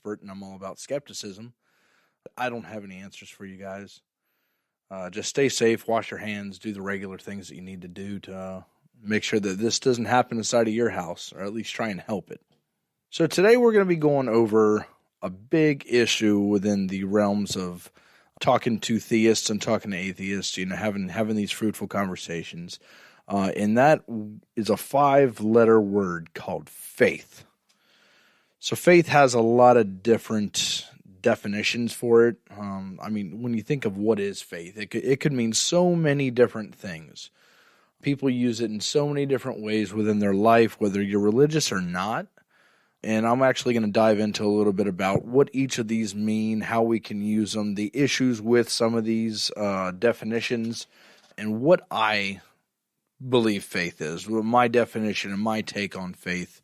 expert, and I'm all about skepticism. I don't have any answers for you guys. Just stay safe, wash your hands, do the regular things that you need to do to make sure that this doesn't happen inside of your house, or at least try and help it. So today we're going to be going over a big issue within the realms of talking to theists and talking to atheists, having these fruitful conversations. And that is a 5-letter word called faith. So faith has a lot of different definitions for it. When you think of what is faith, it could mean so many different things. People use it in so many different ways within their life, whether you're religious or not. And I'm actually going to dive into a little bit about what each of these mean, how we can use them, the issues with some of these definitions, and what I believe faith is, my definition and my take on faith,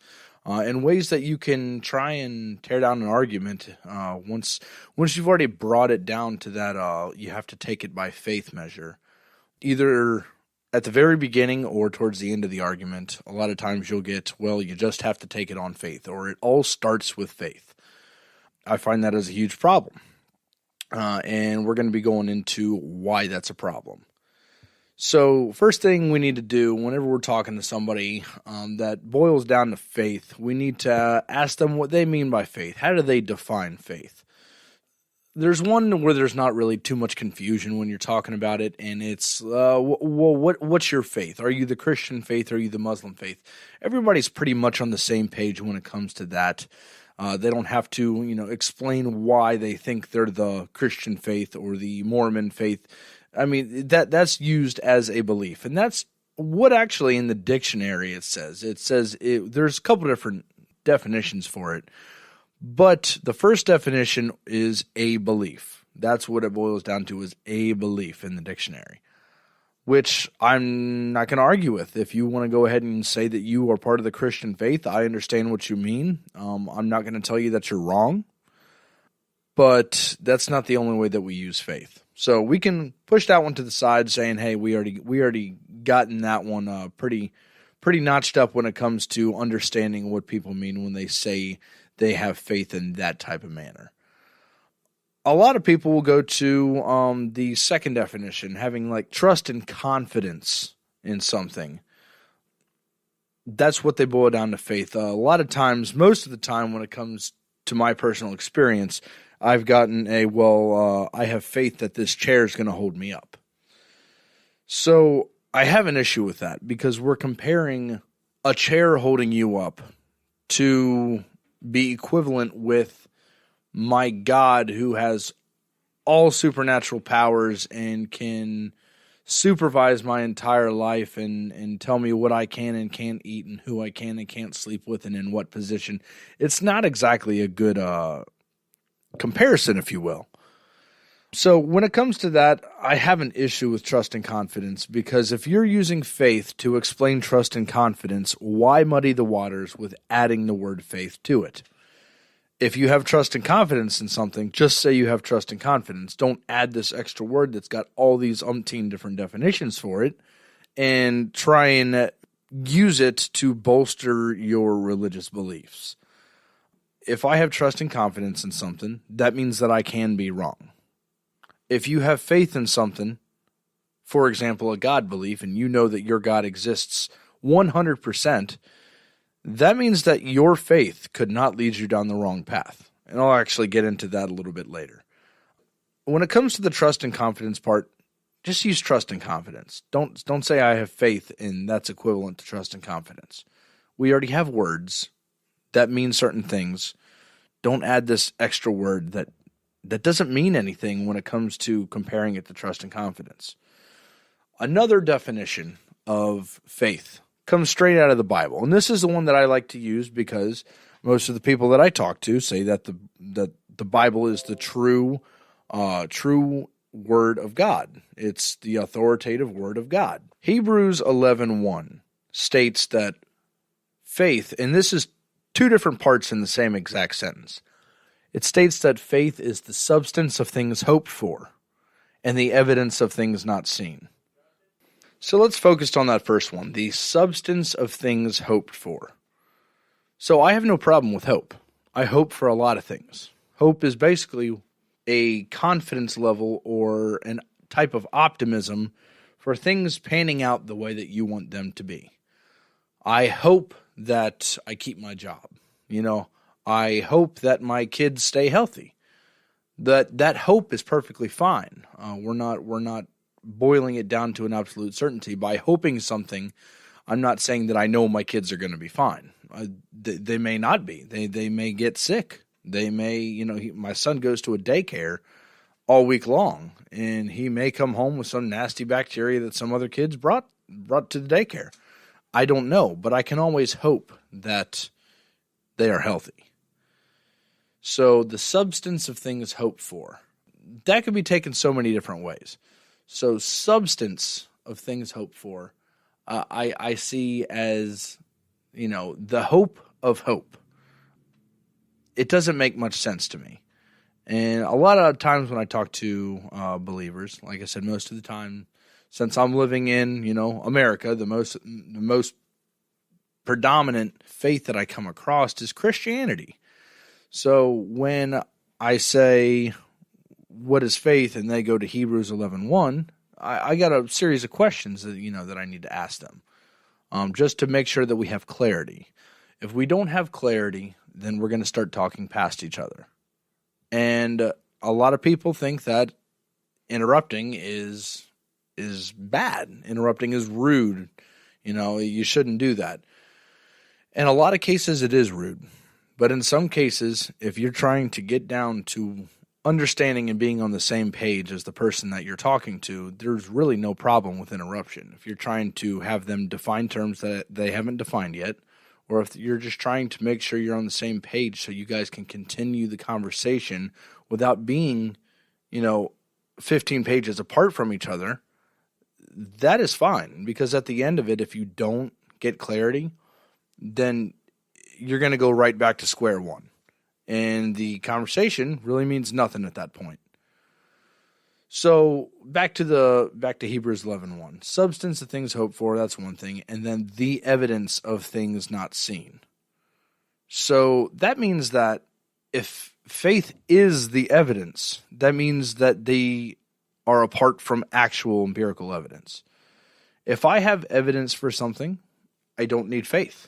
and ways that you can try and tear down an argument. Once you've already brought it down to that, you have to take it by faith measure, either at the very beginning or towards the end of the argument. A lot of times you'll get, well, you just have to take it on faith, or it all starts with faith. I find that as a huge problem. And we're going to be going into why that's a problem. So first thing we need to do whenever we're talking to somebody that boils down to faith, we need to ask them what they mean by faith. How do they define faith? There's one where there's not really too much confusion when you're talking about it, and it's, what's your faith? Are you the Christian faith? Or are you the Muslim faith? Everybody's pretty much on the same page when it comes to that. They don't have to, explain why they think they're the Christian faith or the Mormon faith. I mean, that's used as a belief, and that's what actually in the dictionary it says. There's a couple different definitions for it. But the first definition is a belief. That's what it boils down to, is a belief in the dictionary, which I'm not going to argue with. If you want to go ahead and say that you are part of the Christian faith, I understand what you mean. I'm not going to tell you that you're wrong, but that's not the only way that we use faith. So we can push that one to the side, saying, hey, we already gotten that one pretty notched up when it comes to understanding what people mean when they say they have faith in that type of manner. A lot of people will go to the second definition, having like trust and confidence in something. That's what they boil down to faith. A lot of times, most of the time when it comes to my personal experience, I've gotten I have faith that this chair is going to hold me up. So I have an issue with that, because we're comparing a chair holding you up to be equivalent with my God, who has all supernatural powers and can supervise my entire life and tell me what I can and can't eat and who I can and can't sleep with and in what position. It's not exactly a good comparison, if you will. So when it comes to that, I have an issue with trust and confidence, because if you're using faith to explain trust and confidence, why muddy the waters with adding the word faith to it? If you have trust and confidence in something, just say you have trust and confidence. Don't add this extra word that's got all these umpteen different definitions for it and try and use it to bolster your religious beliefs. If I have trust and confidence in something, that means that I can be wrong. If you have faith in something, for example, a God belief, and you know that your God exists 100%, that means that your faith could not lead you down the wrong path. And I'll actually get into that a little bit later. When it comes to the trust and confidence part, just use trust and confidence. Don't say I have faith and that's equivalent to trust and confidence. We already have words that mean certain things. Don't add this extra word that doesn't mean anything when it comes to comparing it to trust and confidence. Another definition of faith comes straight out of the Bible. And this is the one that I like to use because most of the people that I talk to say that the Bible is the true word of God. It's the authoritative word of God. Hebrews 11:1 states that faith, and this is two different parts in the same exact sentence. It states that faith is the substance of things hoped for and the evidence of things not seen. So let's focus on that first one, the substance of things hoped for. So I have no problem with hope. I hope for a lot of things. Hope is basically a confidence level or an type of optimism for things panning out the way that you want them to be. I hope that I keep my job. I hope that my kids stay healthy. That hope is perfectly fine. We're not boiling it down to an absolute certainty. By hoping something, I'm not saying that I know my kids are going to be fine. They may not be. They may get sick. They may, my son goes to a daycare all week long, and he may come home with some nasty bacteria that some other kids brought to the daycare. I don't know, but I can always hope that they are healthy. So the substance of things hoped for, that could be taken so many different ways. So substance of things hoped for, I see as, the hope of hope. It doesn't make much sense to me. And a lot of times when I talk to believers, like I said, most of the time, since I'm living in, America, the most predominant faith that I come across is Christianity. So when I say, what is faith? And they go to Hebrews 11:1, I got a series of questions that, that I need to ask them, just to make sure that we have clarity. If we don't have clarity, then we're going to start talking past each other. And a lot of people think that interrupting is bad. Interrupting is rude. You shouldn't do that. In a lot of cases, it is rude. But in some cases, if you're trying to get down to understanding and being on the same page as the person that you're talking to, there's really no problem with interruption. If you're trying to have them define terms that they haven't defined yet, or if you're just trying to make sure you're on the same page so you guys can continue the conversation without being, 15 pages apart from each other, that is fine. Because at the end of it, if you don't get clarity, then you're going to go right back to square one. And the conversation really means nothing at that point. So back to Hebrews 11:1. Substance of things hoped for, that's one thing. And then the evidence of things not seen. So that means that if faith is the evidence, that means that they are apart from actual empirical evidence. If I have evidence for something, I don't need faith.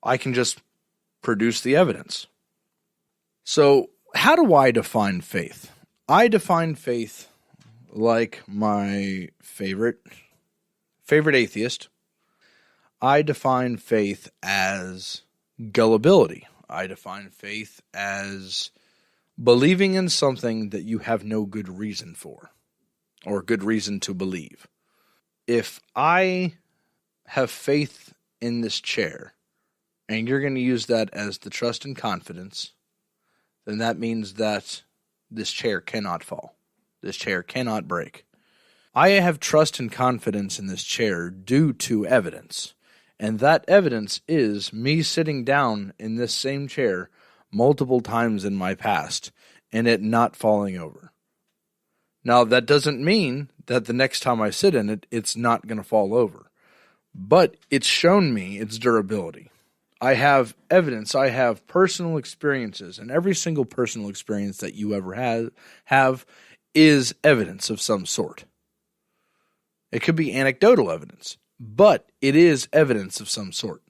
I can just produce the evidence. So how do I define faith? I define faith like my favorite atheist. I define faith as gullibility. I define faith as believing in something that you have no good reason for, or good reason to believe. If I have faith in this chair, and you're going to use that as the trust and confidence, then that means that this chair cannot fall. This chair cannot break. I have trust and confidence in this chair due to evidence. And that evidence is me sitting down in this same chair multiple times in my past and it not falling over. Now, that doesn't mean that the next time I sit in it, it's not going to fall over. But it's shown me its durability. I have evidence, I have personal experiences, and every single personal experience that you ever have is evidence of some sort. It could be anecdotal evidence, but it is evidence of some sort.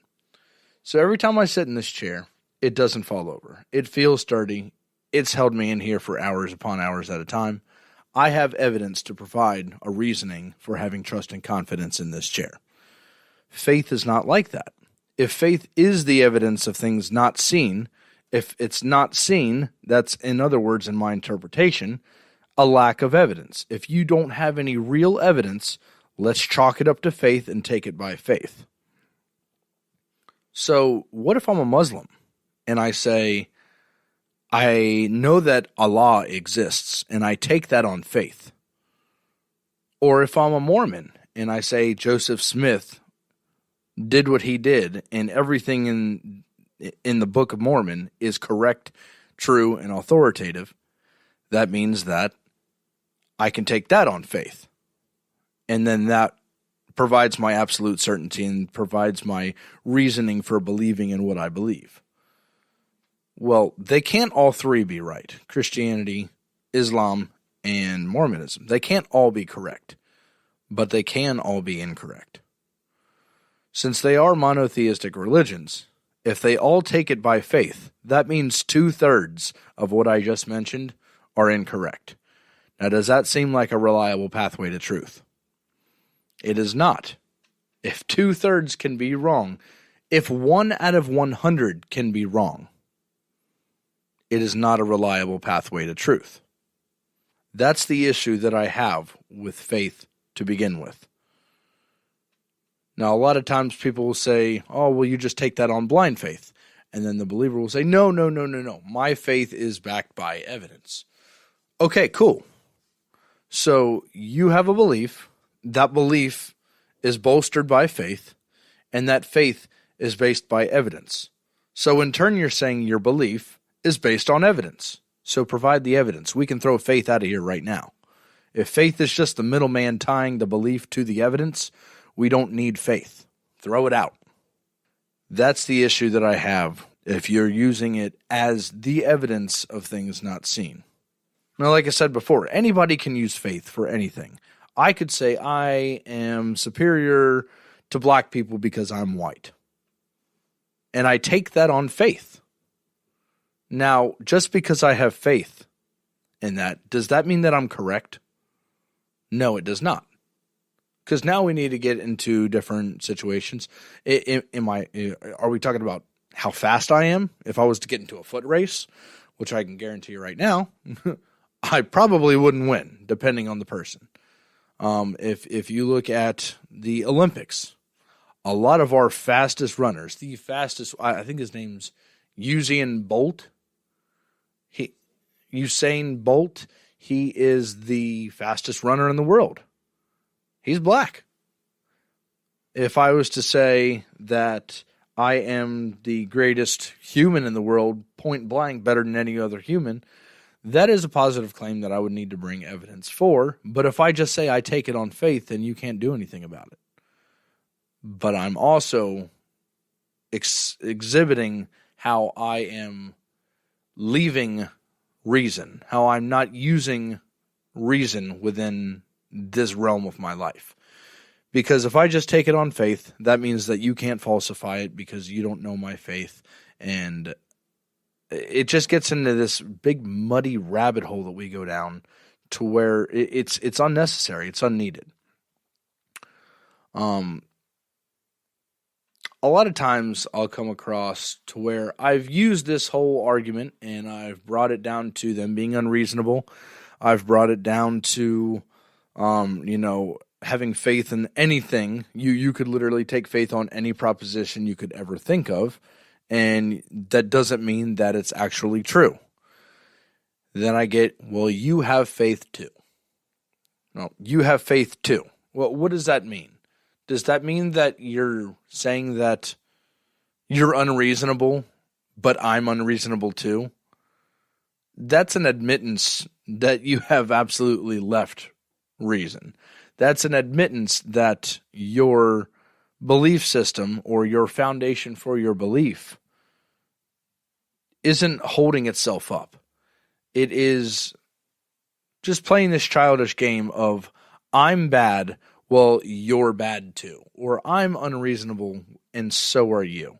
So every time I sit in this chair, it doesn't fall over. It feels sturdy. It's held me in here for hours upon hours at a time. I have evidence to provide a reasoning for having trust and confidence in this chair. Faith is not like that. If faith is the evidence of things not seen, if it's not seen, that's, in other words, in my interpretation, a lack of evidence. If you don't have any real evidence, let's chalk it up to faith and take it by faith. So what if I'm a Muslim and I say, I know that Allah exists and I take that on faith? Or if I'm a Mormon and I say Joseph Smith did what he did, and everything in the Book of Mormon is correct, true, and authoritative, that means that I can take that on faith. And then that provides my absolute certainty and provides my reasoning for believing in what I believe. Well, they can't all three be right. Christianity, Islam, and Mormonism. They can't all be correct, but they can all be incorrect. Since they are monotheistic religions, if they all take it by faith, that means 2/3 of what I just mentioned are incorrect. Now, does that seem like a reliable pathway to truth? It is not. If 2/3 can be wrong, if 1 out of 100 can be wrong, it is not a reliable pathway to truth. That's the issue that I have with faith to begin with. Now, a lot of times people will say, oh, well, you just take that on blind faith. And then the believer will say, no. My faith is backed by evidence. Okay, cool. So you have a belief. That belief is bolstered by faith. And that faith is based by evidence. So in turn, you're saying your belief is based on evidence. So provide the evidence. We can throw faith out of here right now. If faith is just the middleman tying the belief to the evidence, we don't need faith. Throw it out. That's the issue that I have if you're using it as the evidence of things not seen. Now, like I said before, anybody can use faith for anything. I could say I am superior to black people because I'm white. And I take that on faith. Now, just because I have faith in that, does that mean that I'm correct? No, it does not. Because now we need to get into different situations. Are we talking about how fast I am? If I was to get into a foot race, which I can guarantee you right now, I probably wouldn't win, depending on the person. If you look at the Olympics, a lot of our fastest runners, the fastest, I think his name's Usain Bolt. Usain Bolt, he is the fastest runner in the world. He's black. If I was to say that I am the greatest human in the world, point blank, better than any other human, that is a positive claim that I would need to bring evidence for. But if I just say I take it on faith, then you can't do anything about it. But I'm also exhibiting how I am leaving reason, how I'm not using reason within this realm of my life. Because if I just take it on faith, that means that you can't falsify it because you don't know my faith. And it just gets into this big muddy rabbit hole that we go down to where it's unnecessary. It's unneeded. A lot of times I'll come across to where I've used this whole argument and I've brought it down to them being unreasonable. I've brought it down to, having faith in anything. You could literally take faith on any proposition you could ever think of, and that doesn't mean that it's actually true. Then I get, well, you have faith too. No, you have faith too. Well, what does that mean? Does that mean that you're saying that you're unreasonable, but I'm unreasonable too? That's an admittance that you have absolutely left reason. That's an admittance that your belief system or your foundation for your belief isn't holding itself up. It is just playing this childish game of I'm bad, well, you're bad too. Or I'm unreasonable and so are you.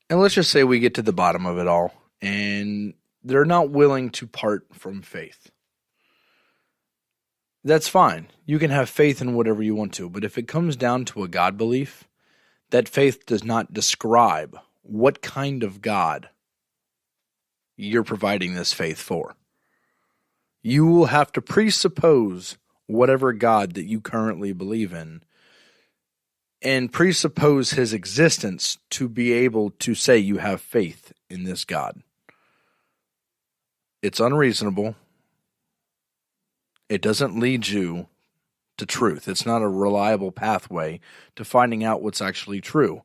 And let's just say we get to the bottom of it all and they're not willing to part from faith. That's fine. You can have faith in whatever you want to, but if it comes down to a God belief, that faith does not describe what kind of God you're providing this faith for. You will have to presuppose whatever God that you currently believe in and presuppose his existence to be able to say you have faith in this God. It's unreasonable. It doesn't lead you to truth. It's not a reliable pathway to finding out what's actually true.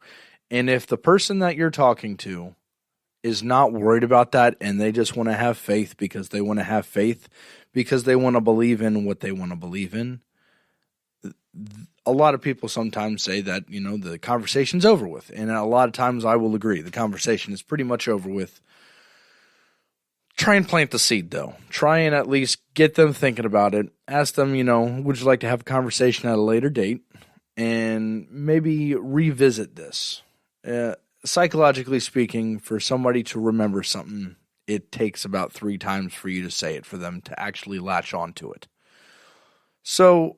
And if the person that you're talking to is not worried about that and they just want to have faith because they want to have faith, because they want to believe in what they want to believe in, a lot of people sometimes say that, the conversation's over with. And a lot of times I will agree. The conversation is pretty much over with. Try and plant the seed, though. Try and at least get them thinking about it. Ask them, would you like to have a conversation at a later date? And maybe revisit this. Psychologically speaking, for somebody to remember something, it takes about 3 times for you to say it for them to actually latch onto it. So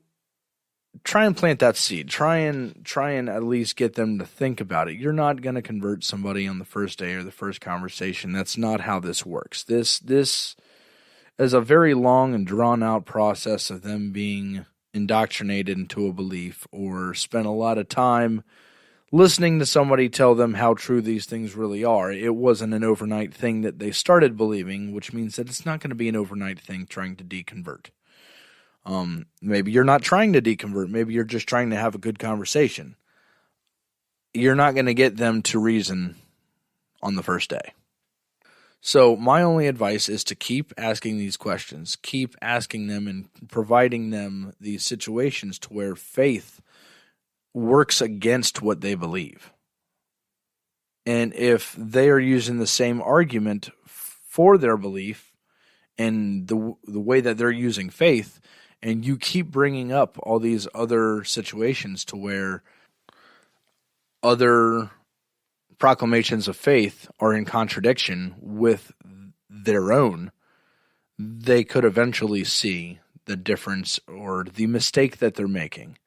try and plant that seed. Try and at least get them to think about it. You're not going to convert somebody on the first day or the first conversation. That's not how this works. This is a very long and drawn out process of them being indoctrinated into a belief or spend a lot of time listening to somebody tell them how true these things really are. It wasn't an overnight thing that they started believing, which means that it's not going to be an overnight thing trying to deconvert. Maybe you're not trying to deconvert. Maybe you're just trying to have a good conversation. You're not going to get them to reason on the first day. So my only advice is to keep asking these questions, keep asking them and providing them these situations to where faith works against what they believe. And if they are using the same argument for their belief and the way that they're using faith, and you keep bringing up all these other situations to where other proclamations of faith are in contradiction with their own, they could eventually see the difference or the mistake that they're making.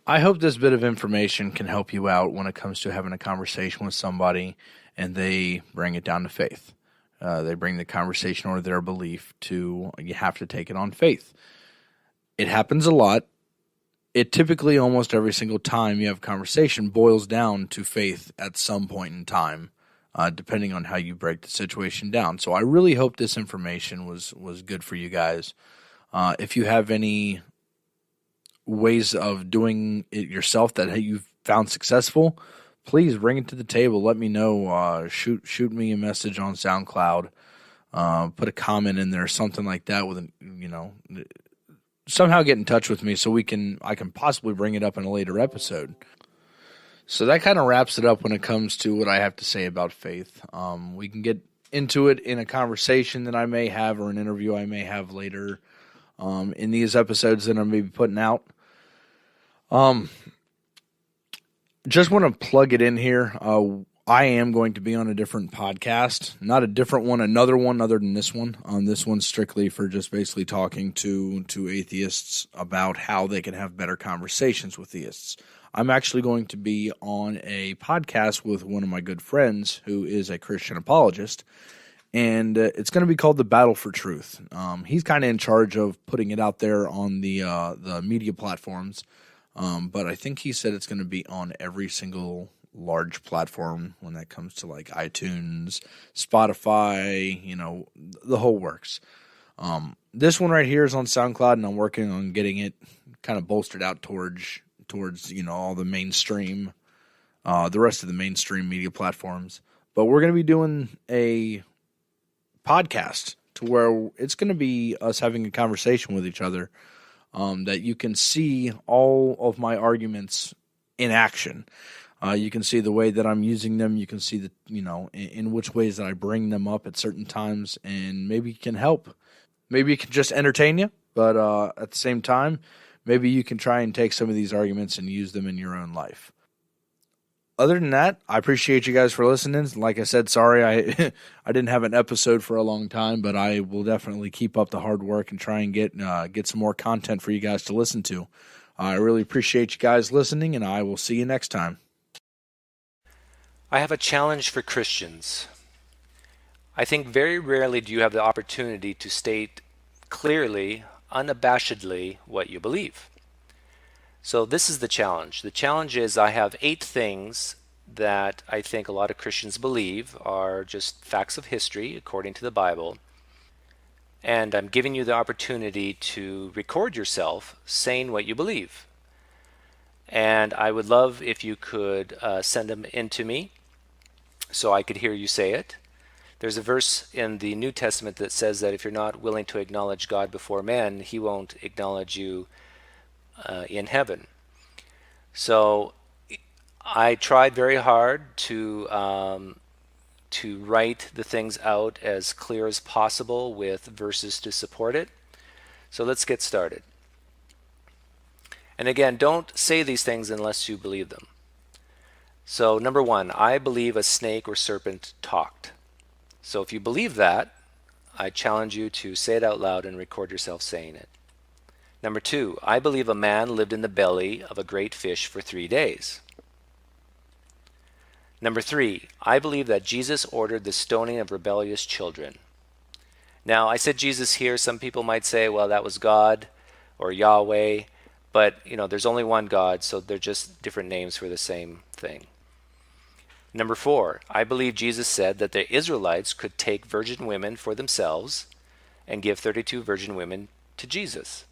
I hope this bit of information can help you out when it comes to having a conversation with somebody and they bring it down to faith. They bring the conversation or their belief to, you have to take it on faith. It happens a lot. It typically, almost every single time you have a conversation, boils down to faith at some point in time, depending on how you break the situation down. So I really hope this information was good for you guys. If you have any ways of doing it yourself that you've found successful, please bring it to the table. Let me know. Shoot me a message on SoundCloud. Put a comment in there, something like that with somehow get in touch with me so I can possibly bring it up in a later episode. So that kind of wraps it up when it comes to what I have to say about faith. We can get into it in a conversation that I may have or an interview I may have later in these episodes that I'm maybe putting out. Just want to plug it in here. I am going to be on a different podcast, not a different one, another one other than this one. This one's strictly for just basically talking to atheists about how they can have better conversations with theists. I'm actually going to be on a podcast with one of my good friends who is a Christian apologist, and it's going to be called The Battle for Truth. He's kind of in charge of putting it out there on the media platforms, but I think he said it's going to be on every single large platform when that comes to like iTunes, Spotify, the whole works. This one right here is on SoundCloud, and I'm working on getting it kind of bolstered out towards all the mainstream, the rest of the mainstream media platforms. But we're going to be doing a podcast to where it's going to be us having a conversation with each other, that you can see all of my arguments in action. You can see the way that I'm using them. You can see in which ways that I bring them up at certain times, and maybe it can help. Maybe it can just entertain you, but at the same time, maybe you can try and take some of these arguments and use them in your own life. Other than that, I appreciate you guys for listening. Like I said, sorry I didn't have an episode for a long time, but I will definitely keep up the hard work and try and get some more content for you guys to listen to. I really appreciate you guys listening, and I will see you next time. I have a challenge for Christians. I think very rarely do you have the opportunity to state clearly, unabashedly, what you believe. So this is the challenge. The challenge is I have 8 things that I think a lot of Christians believe are just facts of history according to the Bible. And I'm giving you the opportunity to record yourself saying what you believe. And I would love if you could send them in to me so I could hear you say it. There's a verse in the New Testament that says that if you're not willing to acknowledge God before men, he won't acknowledge you in heaven. So I tried very hard to write the things out as clear as possible with verses to support it. So let's get started. And again, don't say these things unless you believe them. So number one, I believe a snake or serpent talked. So if you believe that, I challenge you to say it out loud and record yourself saying it. Number two, I believe a man lived in the belly of a great fish for 3 days. Number three, I believe that Jesus ordered the stoning of rebellious children. Now, I said Jesus here. Some people might say, well, that was God or Yahweh. But, there's only one God, so they're just different names for the same thing. Number four, I believe Jesus said that the Israelites could take virgin women for themselves and give 32 virgin women to Jesus.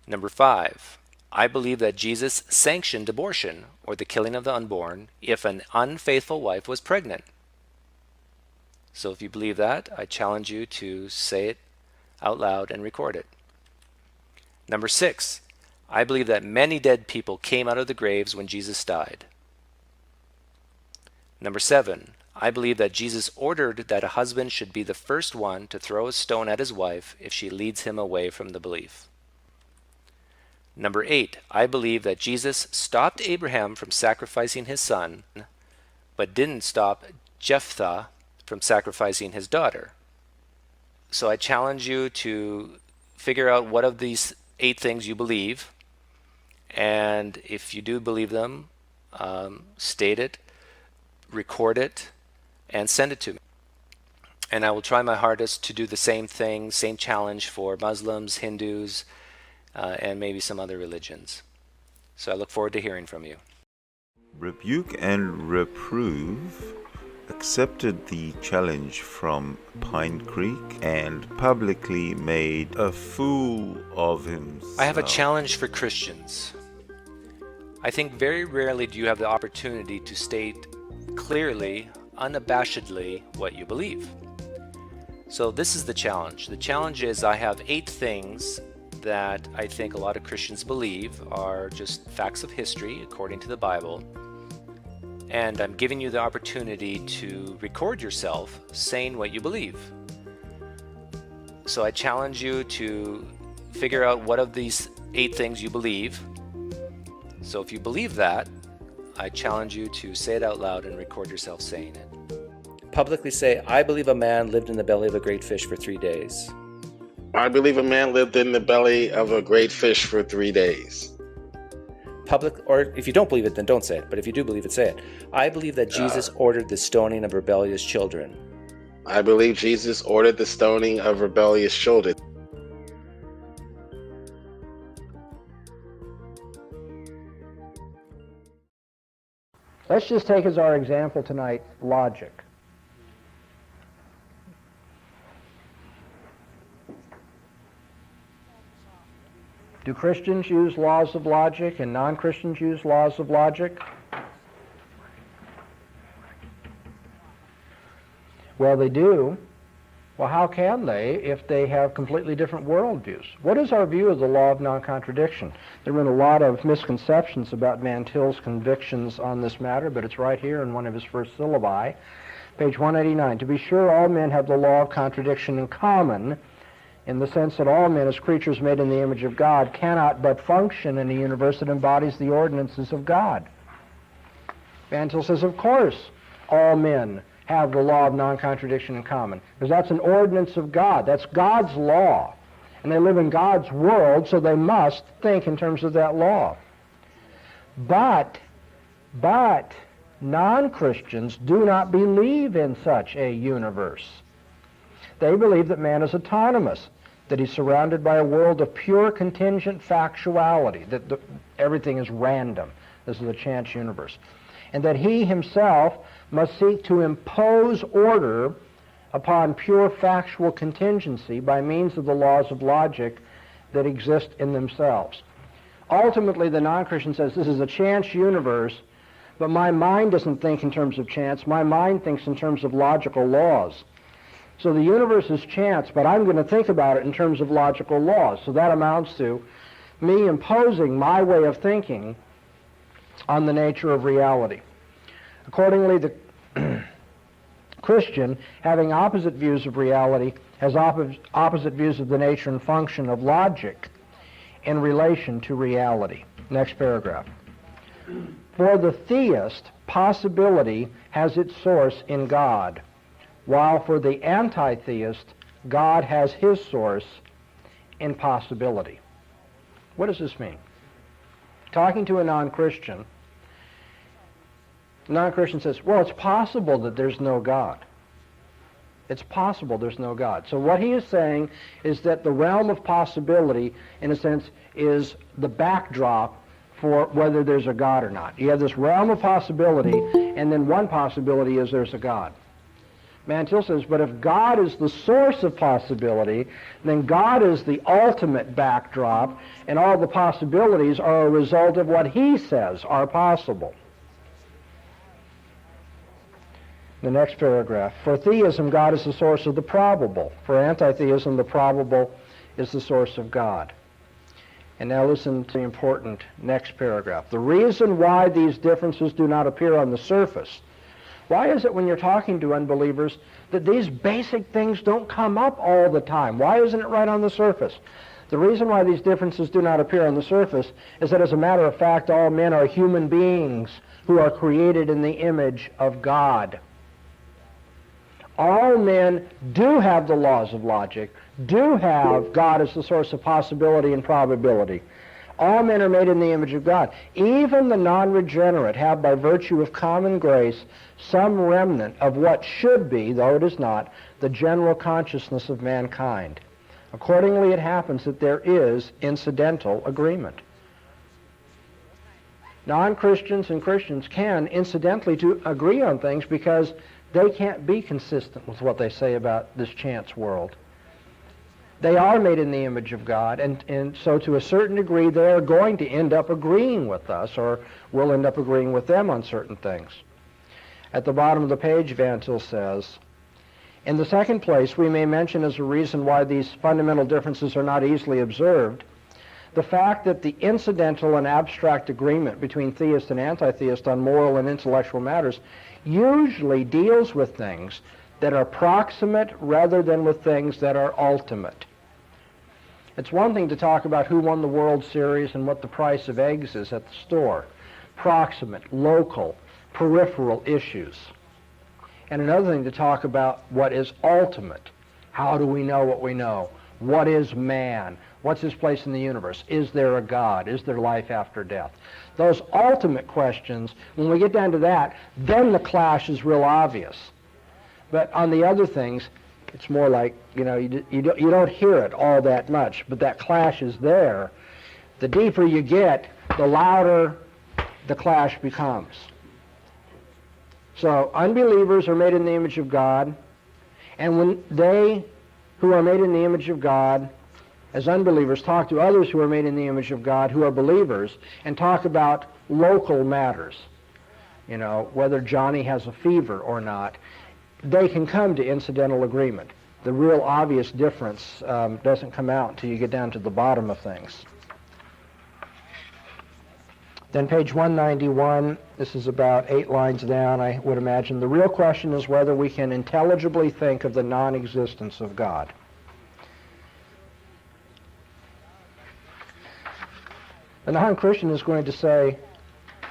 Number five, I believe that Jesus sanctioned abortion, or the killing of the unborn, if an unfaithful wife was pregnant. So if you believe that, I challenge you to say it out loud and record it. Number six, I believe that many dead people came out of the graves when Jesus died. Number seven, I believe that Jesus ordered that a husband should be the first one to throw a stone at his wife if she leads him away from the belief. Number eight, I believe that Jesus stopped Abraham from sacrificing his son, but didn't stop Jephthah from sacrificing his daughter. So I challenge you to figure out what of these 8 things you believe, and if you do believe them, state it, record it, and send it to me. And I will try my hardest to do the same thing, same challenge for Muslims, Hindus, and maybe some other religions. So I look forward to hearing from you. Rebuke and Reprove accepted the challenge from Pine Creek and publicly made a fool of himself. I have a challenge for Christians. I think very rarely do you have the opportunity to state clearly, unabashedly, what you believe. So this is the challenge. The challenge is I have 8 things that I think a lot of Christians believe are just facts of history according to the Bible. And I'm giving you the opportunity to record yourself saying what you believe. So I challenge you to figure out what of these 8 things you believe. So if you believe that, I challenge you to say it out loud and record yourself saying it. Publicly say, I believe a man lived in the belly of a great fish for 3 days. I believe a man lived in the belly of a great fish for 3 days. Or if you don't believe it, then don't say it. But if you do believe it, say it. I believe that Jesus ordered the stoning of rebellious children. I believe Jesus ordered the stoning of rebellious children. Let's just take as our example tonight logic. Do Christians use laws of logic and non-Christians use laws of logic? Well, they do. Well, how can they if they have completely different worldviews? What is our view of the law of non-contradiction? There have been a lot of misconceptions about Van Til's convictions on this matter, but it's right here in one of his first syllabi, page 189. To be sure, all men have the law of contradiction in common, in the sense that all men, as creatures made in the image of God, cannot but function in a universe that embodies the ordinances of God. Van Til says, of course, all men have the law of non-contradiction in common, because that's an ordinance of God. That's God's law. And they live in God's world, so they must think in terms of that law. But non-Christians do not believe in such a universe. They believe that man is autonomous, that he's surrounded by a world of pure contingent factuality, that everything is random. This is a chance universe. And that he himself must seek to impose order upon pure factual contingency by means of the laws of logic that exist in themselves. Ultimately, the non-Christian says, this is a chance universe, but my mind doesn't think in terms of chance. My mind thinks in terms of logical laws. So the universe is chance, but I'm going to think about it in terms of logical laws. So that amounts to me imposing my way of thinking on the nature of reality. Accordingly, the Christian, having opposite views of reality, has opposite views of the nature and function of logic in relation to reality. Next paragraph. For the theist, possibility has its source in God, while for the anti-theist, God has his source in possibility. What does this mean? Talking to a non-Christian, the non-Christian says, well, it's possible that there's no God. It's possible there's no God. So what he is saying is that the realm of possibility, in a sense, is the backdrop for whether there's a God or not. You have this realm of possibility, and then one possibility is there's a God. Mantil says, but if God is the source of possibility, then God is the ultimate backdrop, and all the possibilities are a result of what he says are possible. The next paragraph. For theism, God is the source of the probable. For anti-theism, the probable is the source of God. And now listen to the important next paragraph. The reason why these differences do not appear on the surface. Why is it when you're talking to unbelievers that these basic things don't come up all the time? Why isn't it right on the surface? The reason why these differences do not appear on the surface is that, as a matter of fact, all men are human beings who are created in the image of God. All men do have the laws of logic, do have God as the source of possibility and probability. All men are made in the image of God. Even the non-regenerate have, by virtue of common grace, some remnant of what should be, though it is not, the general consciousness of mankind. Accordingly, it happens that there is incidental agreement. Non-Christians and Christians can, incidentally, to agree on things because they can't be consistent with what they say about this chance world. They are made in the image of God, and so to a certain degree they are going to end up agreeing with us, or we'll end up agreeing with them on certain things. At the bottom of the page, Van Til says, in the second place, we may mention as a reason why these fundamental differences are not easily observed, the fact that the incidental and abstract agreement between theist and anti-theist on moral and intellectual matters usually deals with things that are proximate rather than with things that are ultimate. It's one thing to talk about who won the World Series and what the price of eggs is at the store. Proximate, local, peripheral issues. And another thing to talk about what is ultimate. How do we know what we know? What is man? What's his place in the universe? Is there a God? Is there life after death? Those ultimate questions, when we get down to that, then the clash is real obvious. But on the other things, it's more like, you don't hear it all that much, but that clash is there. The deeper you get, the louder the clash becomes. So unbelievers are made in the image of God, and when they who are made in the image of God, as unbelievers, talk to others who are made in the image of God, who are believers, and talk about local matters, whether Johnny has a fever or not, they can come to incidental agreement. The real obvious difference doesn't come out until you get down to the bottom of things. Then page 191, this is about 8 lines down, I would imagine. The real question is whether we can intelligibly think of the non-existence of God. The non-Christian is going to say,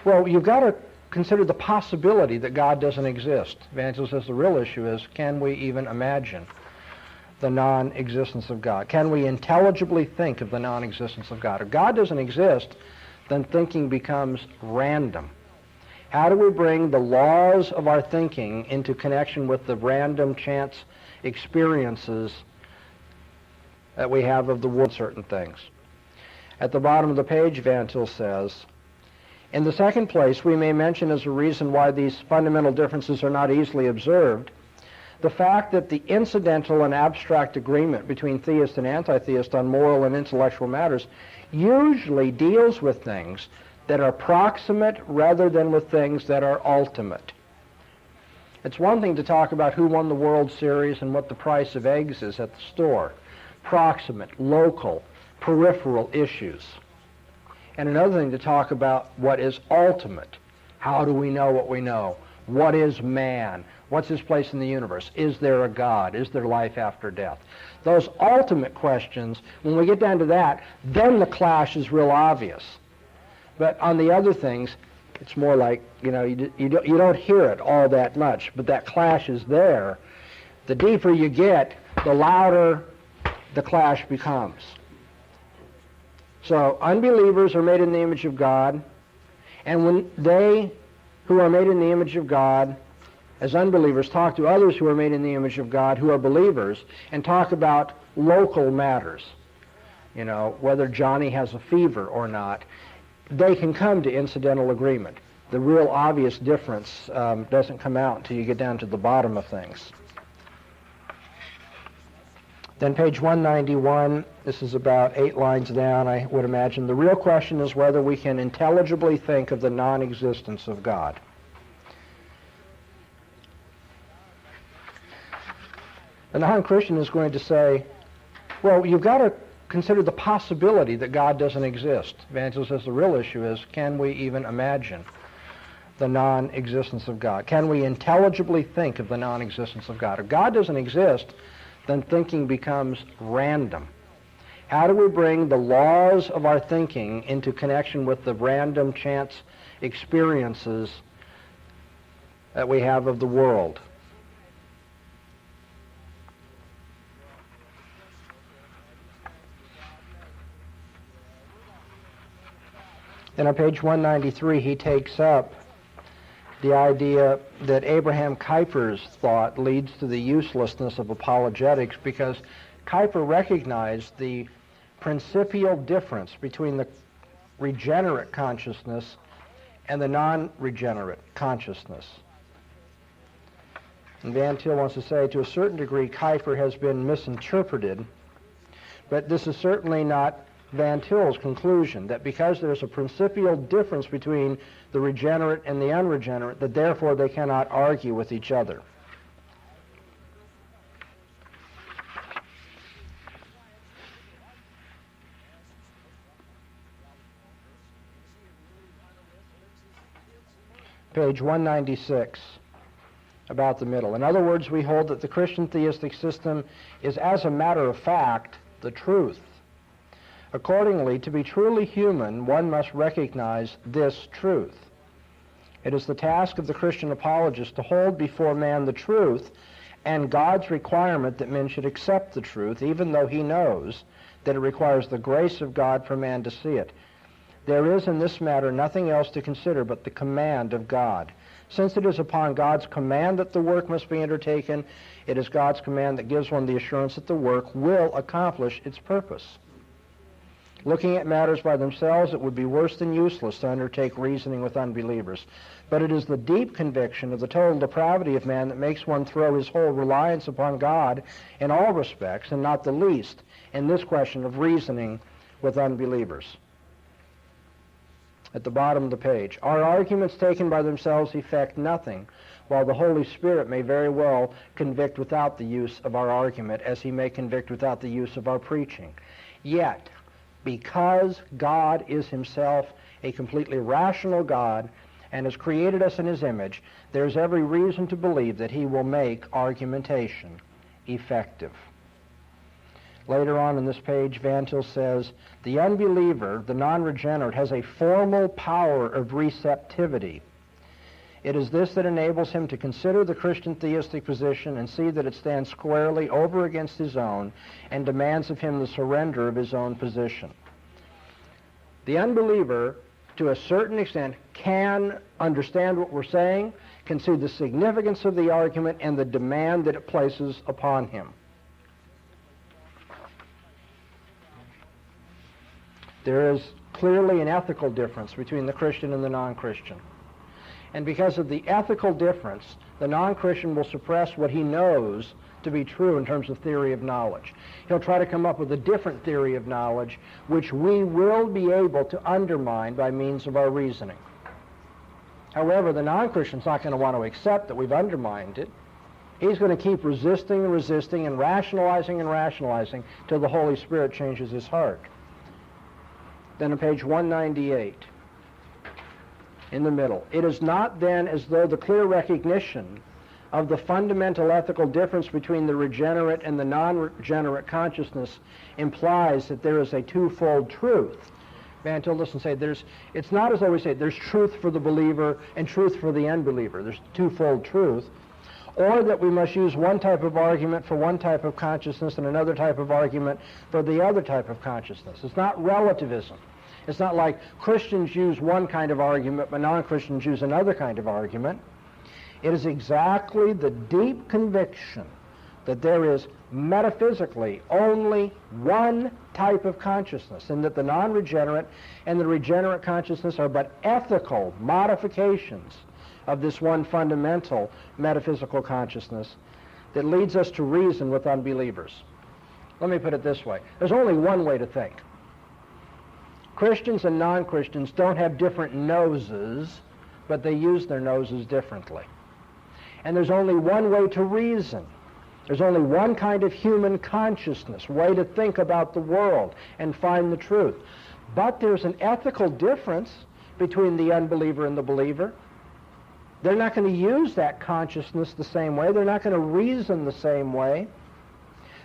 well, you've got to consider the possibility that God doesn't exist. Van Til says the real issue is, can we even imagine the non-existence of God? Can we intelligibly think of the non-existence of God? If God doesn't exist, then thinking becomes random. How do we bring the laws of our thinking into connection with the random chance experiences that we have of the world, certain things? At the bottom of the page, Van Til says, in the second place, we may mention as a reason why these fundamental differences are not easily observed, the fact that the incidental and abstract agreement between theist and anti-theist on moral and intellectual matters usually deals with things that are proximate rather than with things that are ultimate. It's one thing to talk about who won the World Series and what the price of eggs is at the store. Proximate, local, peripheral issues. And another thing to talk about what is ultimate. How do we know what we know? What is man? What's his place in the universe? Is there a God? Is there life after death? Those ultimate questions, when we get down to that, then the clash is real obvious. But on the other things, it's more like, you don't hear it all that much, but that clash is there. The deeper you get, the louder the clash becomes. So unbelievers are made in the image of God, and when they who are made in the image of God, as unbelievers, talk to others who are made in the image of God, who are believers, and talk about local matters, whether Johnny has a fever or not, they can come to incidental agreement. The real obvious difference doesn't come out until you get down to the bottom of things. Then page 191, this is about 8 lines down, I would imagine. The real question is whether we can intelligibly think of the non-existence of God. The non-Christian is going to say, well, you've got to consider the possibility that God doesn't exist. Evangelist says the real issue is, can we even imagine the non-existence of God? Can we intelligibly think of the non-existence of God? If God doesn't exist, then thinking becomes random. How do we bring the laws of our thinking into connection with the random chance experiences that we have of the world? Then on page 193, he takes up the idea that Abraham Kuyper's thought leads to the uselessness of apologetics, because Kuyper recognized the principial difference between the regenerate consciousness and the non-regenerate consciousness. And Van Til wants to say, to a certain degree, Kuyper has been misinterpreted, but this is certainly not Van Til's conclusion, that because there's a principial difference between the regenerate and the unregenerate, that therefore they cannot argue with each other. Page 196, about the middle. In other words, we hold that the Christian theistic system is, as a matter of fact, the truth. Accordingly, to be truly human, one must recognize this truth. It is the task of the Christian apologist to hold before man the truth and God's requirement that men should accept the truth, even though he knows that it requires the grace of God for man to see it. There is in this matter nothing else to consider but the command of God. Since it is upon God's command that the work must be undertaken, it is God's command that gives one the assurance that the work will accomplish its purpose. Looking at matters by themselves, it would be worse than useless to undertake reasoning with unbelievers. But it is the deep conviction of the total depravity of man that makes one throw his whole reliance upon God in all respects, and not the least in this question of reasoning with unbelievers. At the bottom of the page, our arguments taken by themselves effect nothing, while the Holy Spirit may very well convict without the use of our argument, as he may convict without the use of our preaching. Yet, because God is himself a completely rational God and has created us in his image, there's every reason to believe that he will make argumentation effective. Later on in this page, Van Til says, the unbeliever, the non-regenerate, has a formal power of receptivity. It is this that enables him to consider the Christian theistic position and see that it stands squarely over against his own and demands of him the surrender of his own position. The unbeliever, to a certain extent, can understand what we're saying, can see the significance of the argument and the demand that it places upon him. There is clearly an ethical difference between the Christian and the non-Christian. And because of the ethical difference, the non-Christian will suppress what he knows to be true in terms of theory of knowledge. He'll try to come up with a different theory of knowledge, which we will be able to undermine by means of our reasoning. However, the non-Christian's not going to want to accept that we've undermined it. He's going to keep resisting and resisting and rationalizing till the Holy Spirit changes his heart. Then on page 198, in the middle, it is not then as though the clear recognition of the fundamental ethical difference between the regenerate and the non-regenerate consciousness implies that there is a twofold truth. Van Til listen say it's not as though we say there's truth for the believer and truth for the unbeliever. There's twofold truth. Or that we must use one type of argument for one type of consciousness and another type of argument for the other type of consciousness. It's not relativism. It's not like Christians use one kind of argument but non-Christians use another kind of argument. It is exactly the deep conviction that there is metaphysically only one type of consciousness, and that the non-regenerate and the regenerate consciousness are but ethical modifications of this one fundamental metaphysical consciousness that leads us to reason with unbelievers. Let me put it this way. There's only one way to think. Christians and non-Christians don't have different noses, but they use their noses differently. And there's only one way to reason. There's only one kind of human consciousness, way to think about the world and find the truth. But there's an ethical difference between the unbeliever and the believer. They're not going to use that consciousness the same way. They're not going to reason the same way.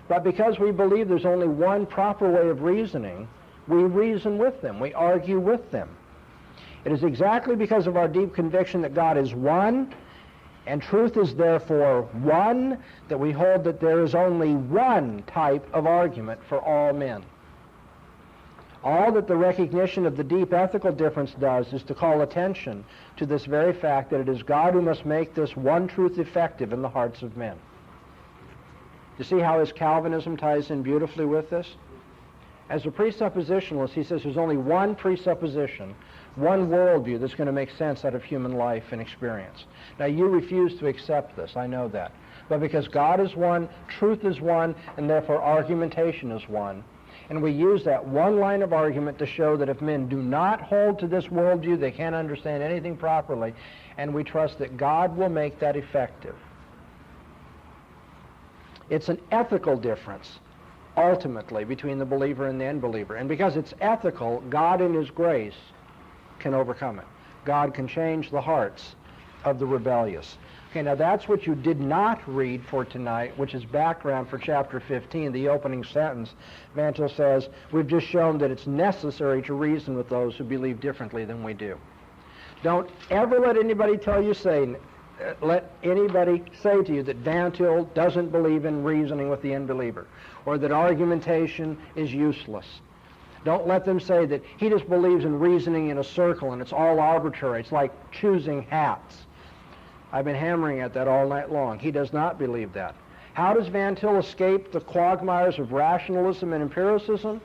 But because we believe there's only one proper way of reasoning, we reason with them. We argue with them. It is exactly because of our deep conviction that God is one, and truth is therefore one, that we hold that there is only one type of argument for all men. All that the recognition of the deep ethical difference does is to call attention to this very fact that it is God who must make this one truth effective in the hearts of men. You see how his Calvinism ties in beautifully with this? As a presuppositionalist, he says there's only one presupposition, one worldview that's going to make sense out of human life and experience. Now, you refuse to accept this, I know that. But because God is one, truth is one, and therefore argumentation is one, and we use that one line of argument to show that if men do not hold to this worldview, they can't understand anything properly, and we trust that God will make that effective. It's an ethical difference, ultimately, between the believer and the unbeliever. And because it's ethical, God in his grace can overcome it. God can change the hearts of the rebellious. Okay, now that's what you did not read for tonight, which is background for chapter 15, the opening sentence. Van Til says, we've just shown that it's necessary to reason with those who believe differently than we do. Don't ever let anybody let anybody say to you that Van Til doesn't believe in reasoning with the unbeliever, or that argumentation is useless. Don't let them say that he just believes in reasoning in a circle and it's all arbitrary. It's like choosing hats. I've been hammering at that all night long. He does not believe that. How does Van Til escape the quagmires of rationalism and empiricism?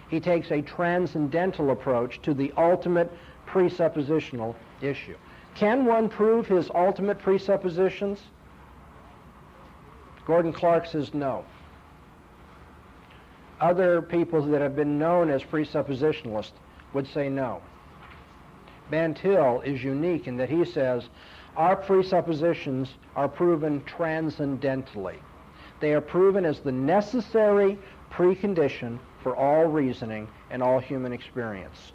He takes a transcendental approach to the ultimate presuppositional issue. Can one prove his ultimate presuppositions? Gordon Clark says no. Other people that have been known as presuppositionalists would say no. Van Til is unique in that he says our presuppositions are proven transcendentally. They are proven as the necessary precondition for all reasoning and all human experience.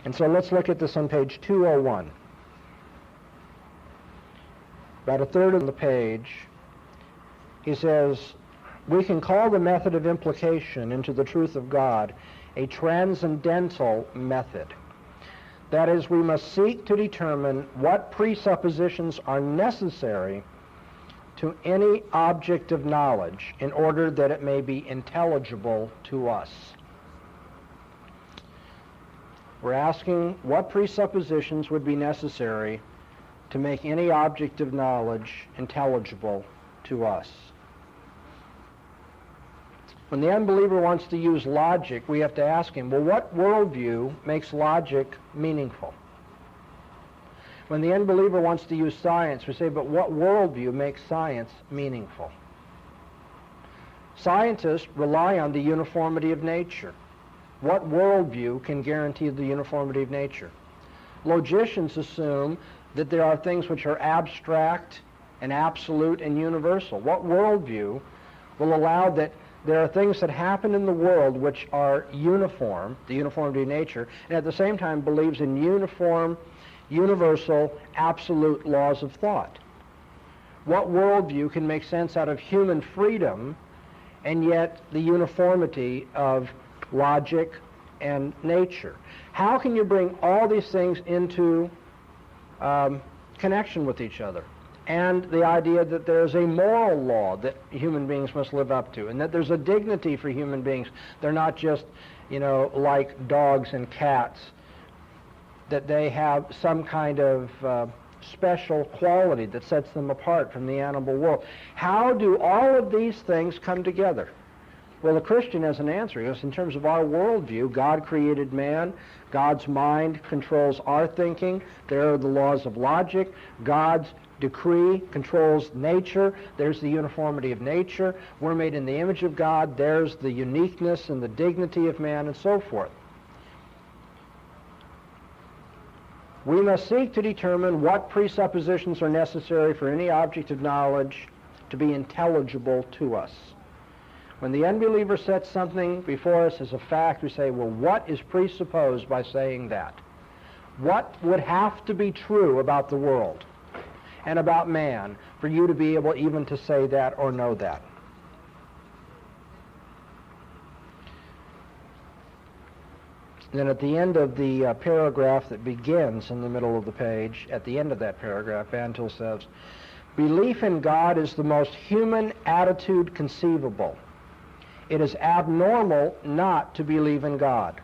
And so let's look at this on page 201. About a third of the page, he says, we can call the method of implication into the truth of God a transcendental method. That is, we must seek to determine what presuppositions are necessary to any object of knowledge in order that it may be intelligible to us. We're asking what presuppositions would be necessary to make any object of knowledge intelligible to us. When the unbeliever wants to use logic, we have to ask him, well, what worldview makes logic meaningful? When the unbeliever wants to use science, we say, but what worldview makes science meaningful? Scientists rely on the uniformity of nature. What worldview can guarantee the uniformity of nature? Logicians assume that there are things which are abstract and absolute and universal. What worldview will allow that there are things that happen in the world which are uniform, the uniformity of nature, and at the same time believes in uniform, universal, absolute laws of thought? What worldview can make sense out of human freedom and yet the uniformity of logic and nature? How can you bring all these things into connection with each other? And the idea that there's a moral law that human beings must live up to, and that there's a dignity for human beings. They're not just, like dogs and cats, that they have some kind of special quality that sets them apart from the animal world. How do all of these things come together? Well, the Christian has an answer. He goes, in terms of our worldview, God created man. God's mind controls our thinking. There are the laws of logic. God's decree controls nature. There's the uniformity of nature. We're made in the image of God. There's the uniqueness and the dignity of man, and so forth. We must seek to determine what presuppositions are necessary for any object of knowledge to be intelligible to us. When the unbeliever sets something before us as a fact, we say, well, what is presupposed by saying that? What would have to be true about the world and about man for you to be able even to say that or know that? Then at the end of the paragraph that begins in the middle of the page, at the end of that paragraph, Bantil says, belief in God is the most human attitude conceivable. It is abnormal not to believe in God.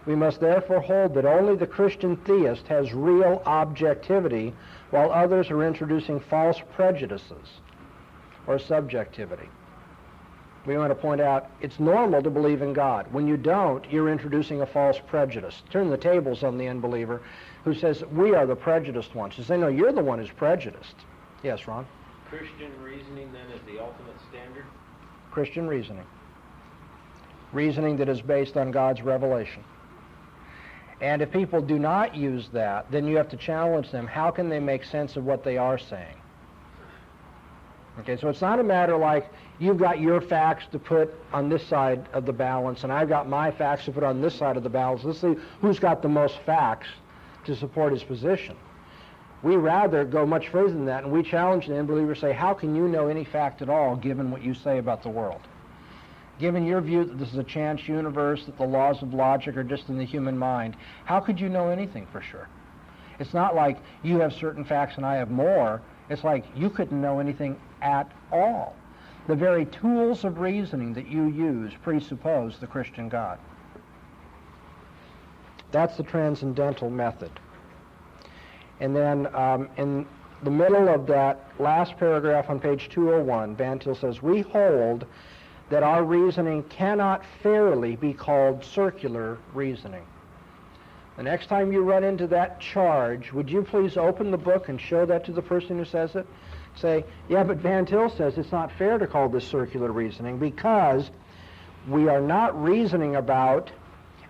We must therefore hold that only the Christian theist has real objectivity, while others are introducing false prejudices or subjectivity. We want to point out it's normal to believe in God. When you don't, you're introducing a false prejudice. Turn the tables on the unbeliever who says, we are the prejudiced ones. You say, no, you're the one who's prejudiced. Yes, Ron? Christian reasoning then is the ultimate standard? Christian reasoning. Reasoning that is based on God's revelation. And if people do not use that, then you have to challenge them. How can they make sense of what they are saying? Okay, so it's not a matter like you've got your facts to put on this side of the balance and I've got my facts to put on this side of the balance. Let's see who's got the most facts to support his position. We rather go much further than that, and we challenge the unbeliever, say, how can you know any fact at all given what you say about the world? Given your view that this is a chance universe, that the laws of logic are just in the human mind, how could you know anything for sure? It's not like you have certain facts and I have more. It's like you couldn't know anything at all. The very tools of reasoning that you use presuppose the Christian God. That's the transcendental method. And then in the middle of that last paragraph on page 201, Bantil says, we hold that our reasoning cannot fairly be called circular reasoning. The next time you run into that charge, would you please open the book and show that to the person who says it? Say, yeah, but Bantil says it's not fair to call this circular reasoning because we are not reasoning about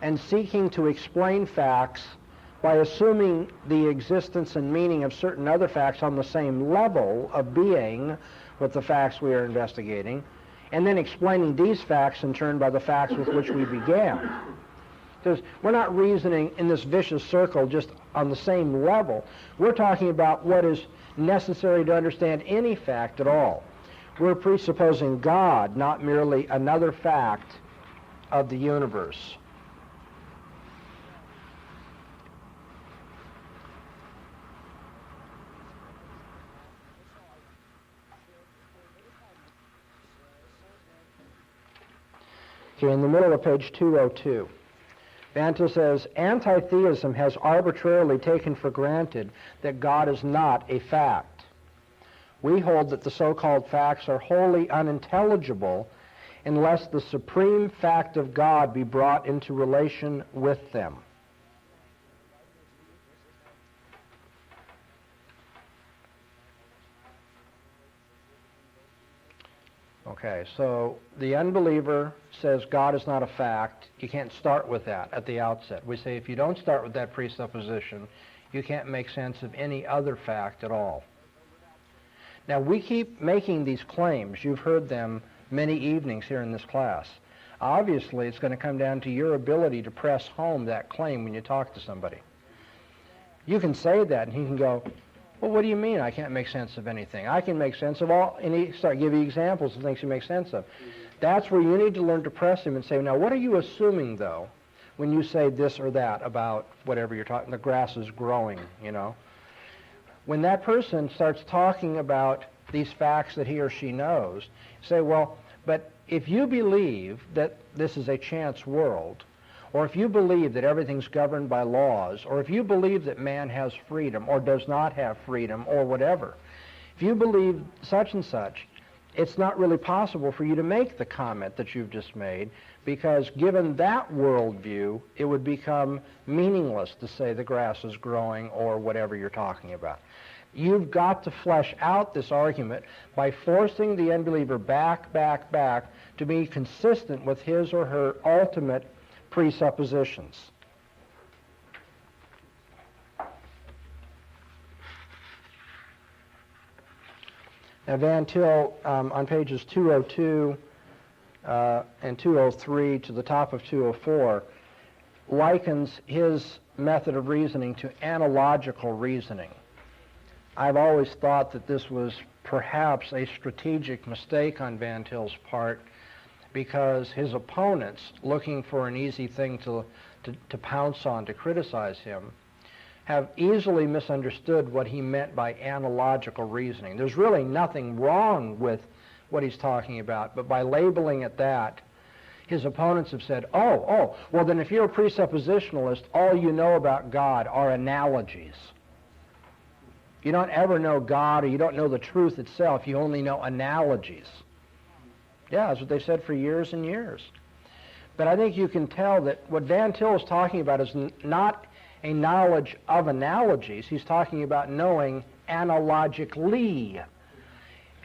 and seeking to explain facts by assuming the existence and meaning of certain other facts on the same level of being with the facts we are investigating, and then explaining these facts in turn by the facts with which we began. Because we're not reasoning in this vicious circle just on the same level. We're talking about what is necessary to understand any fact at all. We're presupposing God, not merely another fact of the universe. Okay, in the middle of page 202, Bantil says, anti-theism has arbitrarily taken for granted that God is not a fact. We hold that the so-called facts are wholly unintelligible unless the supreme fact of God be brought into relation with them. Okay, so the unbeliever says God is not a fact. You can't start with that at the outset. We say if you don't start with that presupposition, you can't make sense of any other fact at all. Now, we keep making these claims. You've heard them many evenings here in this class. Obviously, it's going to come down to your ability to press home that claim when you talk to somebody. You can say that, and he can go, well, what do you mean I can't make sense of anything? I can make sense of all, and he start giving you examples of things you make sense of. That's where you need to learn to press him and say, now, what are you assuming, though, when you say this or that about whatever you're talking, the grass is growing, you know? When that person starts talking about these facts that he or she knows, say, well, but if you believe that this is a chance world, or if you believe that everything's governed by laws, or if you believe that man has freedom or does not have freedom or whatever, if you believe such and such, it's not really possible for you to make the comment that you've just made, because given that worldview, it would become meaningless to say the grass is growing or whatever you're talking about. You've got to flesh out this argument by forcing the unbeliever back to be consistent with his or her ultimate presuppositions. Now, Van Til, on pages 202 and 203 to the top of 204, likens his method of reasoning to analogical reasoning. I've always thought that this was perhaps a strategic mistake on Van Til's part, because his opponents, looking for an easy thing to pounce on, to criticize him, have easily misunderstood what he meant by analogical reasoning. There's really nothing wrong with what he's talking about, but by labeling it that, his opponents have said, well then if you're a presuppositionalist, all you know about God are analogies. You don't ever know God, or you don't know the truth itself, you only know analogies. Yeah, that's what they've said for years and years. But I think you can tell that what Van Til is talking about is not a knowledge of analogies. He's talking about knowing analogically.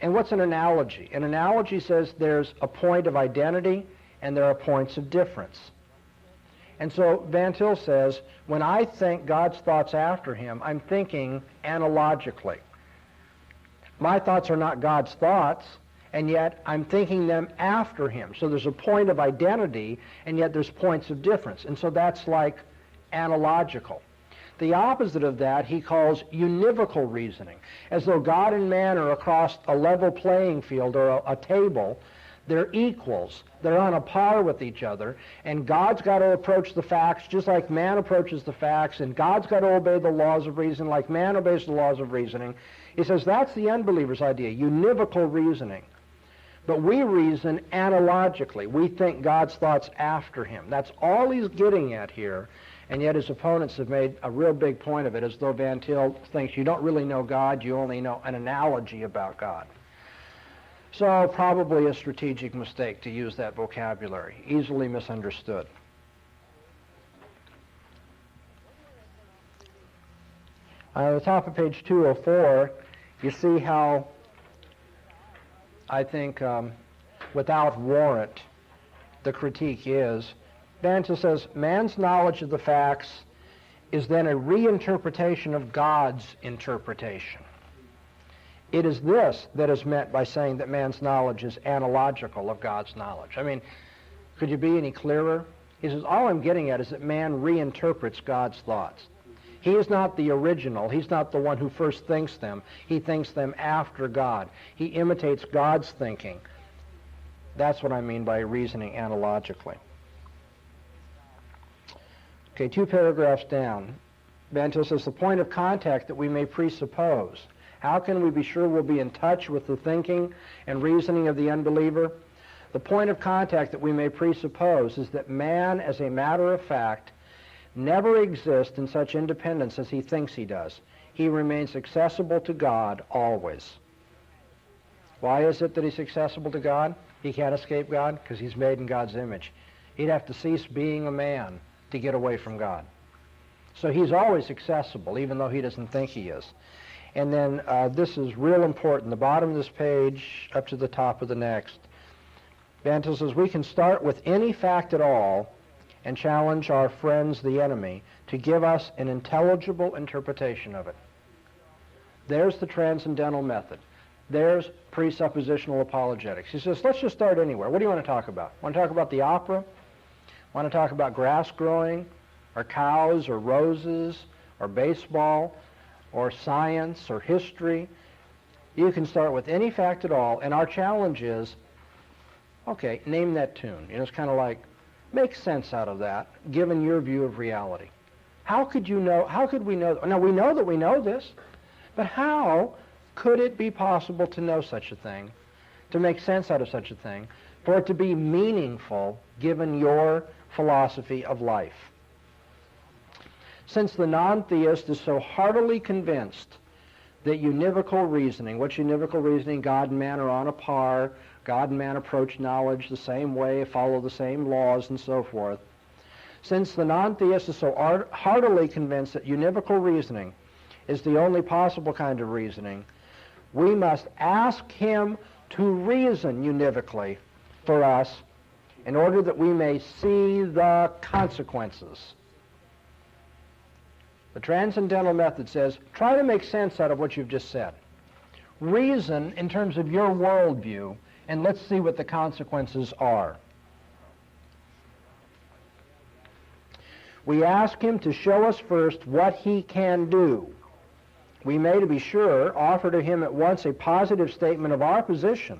And what's an analogy? An analogy says there's a point of identity and there are points of difference. And so Van Til says, when I think God's thoughts after him, I'm thinking analogically. My thoughts are not God's thoughts, and yet I'm thinking them after him. So there's a point of identity, and yet there's points of difference. And so that's like analogical. The opposite of that he calls univocal reasoning, as though God and man are across a level playing field or a table. They're equals. They're on a par with each other, and God's got to approach the facts just like man approaches the facts, and God's got to obey the laws of reason like man obeys the laws of reasoning. He says that's the unbeliever's idea, univocal reasoning. But we reason analogically. We think God's thoughts after him. That's all he's getting at here, and yet his opponents have made a real big point of it, as though Van Til thinks you don't really know God, you only know an analogy about God. So probably a strategic mistake to use that vocabulary, easily misunderstood. On the top of page 204, you see how, I think, without warrant, the critique is. Van Til says, man's knowledge of the facts is then a reinterpretation of God's interpretation. It is this that is meant by saying that man's knowledge is analogical of God's knowledge. I mean, could you be any clearer? He says, all I'm getting at is that man reinterprets God's thoughts. He is not the original. He's not the one who first thinks them. He thinks them after God. He imitates God's thinking. That's what I mean by reasoning analogically. Okay, 2 paragraphs down. Van Til says, the point of contact that we may presuppose. How can we be sure we'll be in touch with the thinking and reasoning of the unbeliever? The point of contact that we may presuppose is that man, as a matter of fact, never exists in such independence as he thinks he does. He remains accessible to God always. Why is it that he's accessible to God? He can't escape God because he's made in God's image. He'd have to cease being a man to get away from God. So he's always accessible, even though he doesn't think he is. And then this is real important. The bottom of this page up to the top of the next. Van Til says we can start with any fact at all and challenge our friends, the enemy, to give us an intelligible interpretation of it. There's the transcendental method. There's presuppositional apologetics. He says, let's just start anywhere. What do you want to talk about? Want to talk about the opera? Want to talk about grass growing, or cows, or roses, or baseball, or science, or history? You can start with any fact at all, and our challenge is, okay, name that tune. It's kind of like, make sense out of that, given your view of reality. How could you know, how could we know? Now, we know that we know this, but how could it be possible to know such a thing, to make sense out of such a thing, for it to be meaningful given your philosophy of life? Since the non-theist is so heartily convinced that univocal reasoning, what's univocal reasoning? God and man are on a par, God and man approach knowledge the same way, follow the same laws, and so forth. Since the non-theist is so heartily convinced that univocal reasoning is the only possible kind of reasoning, we must ask him to reason univocally for us in order that we may see the consequences. The transcendental method says, try to make sense out of what you've just said. Reason in terms of your worldview, and let's see what the consequences are. We ask him to show us first what he can do. We may, to be sure, offer to him at once a positive statement of our position,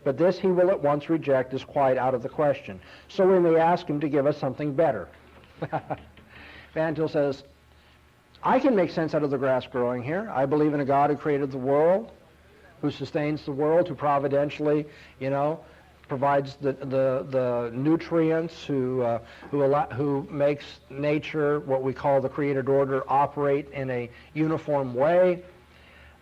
but this he will at once reject as quite out of the question. So we may ask him to give us something better. Van Til says, I can make sense out of the grass growing here. I believe in a God who created the world, who sustains the world, who providentially, provides the nutrients, who makes nature, what we call the created order, operate in a uniform way.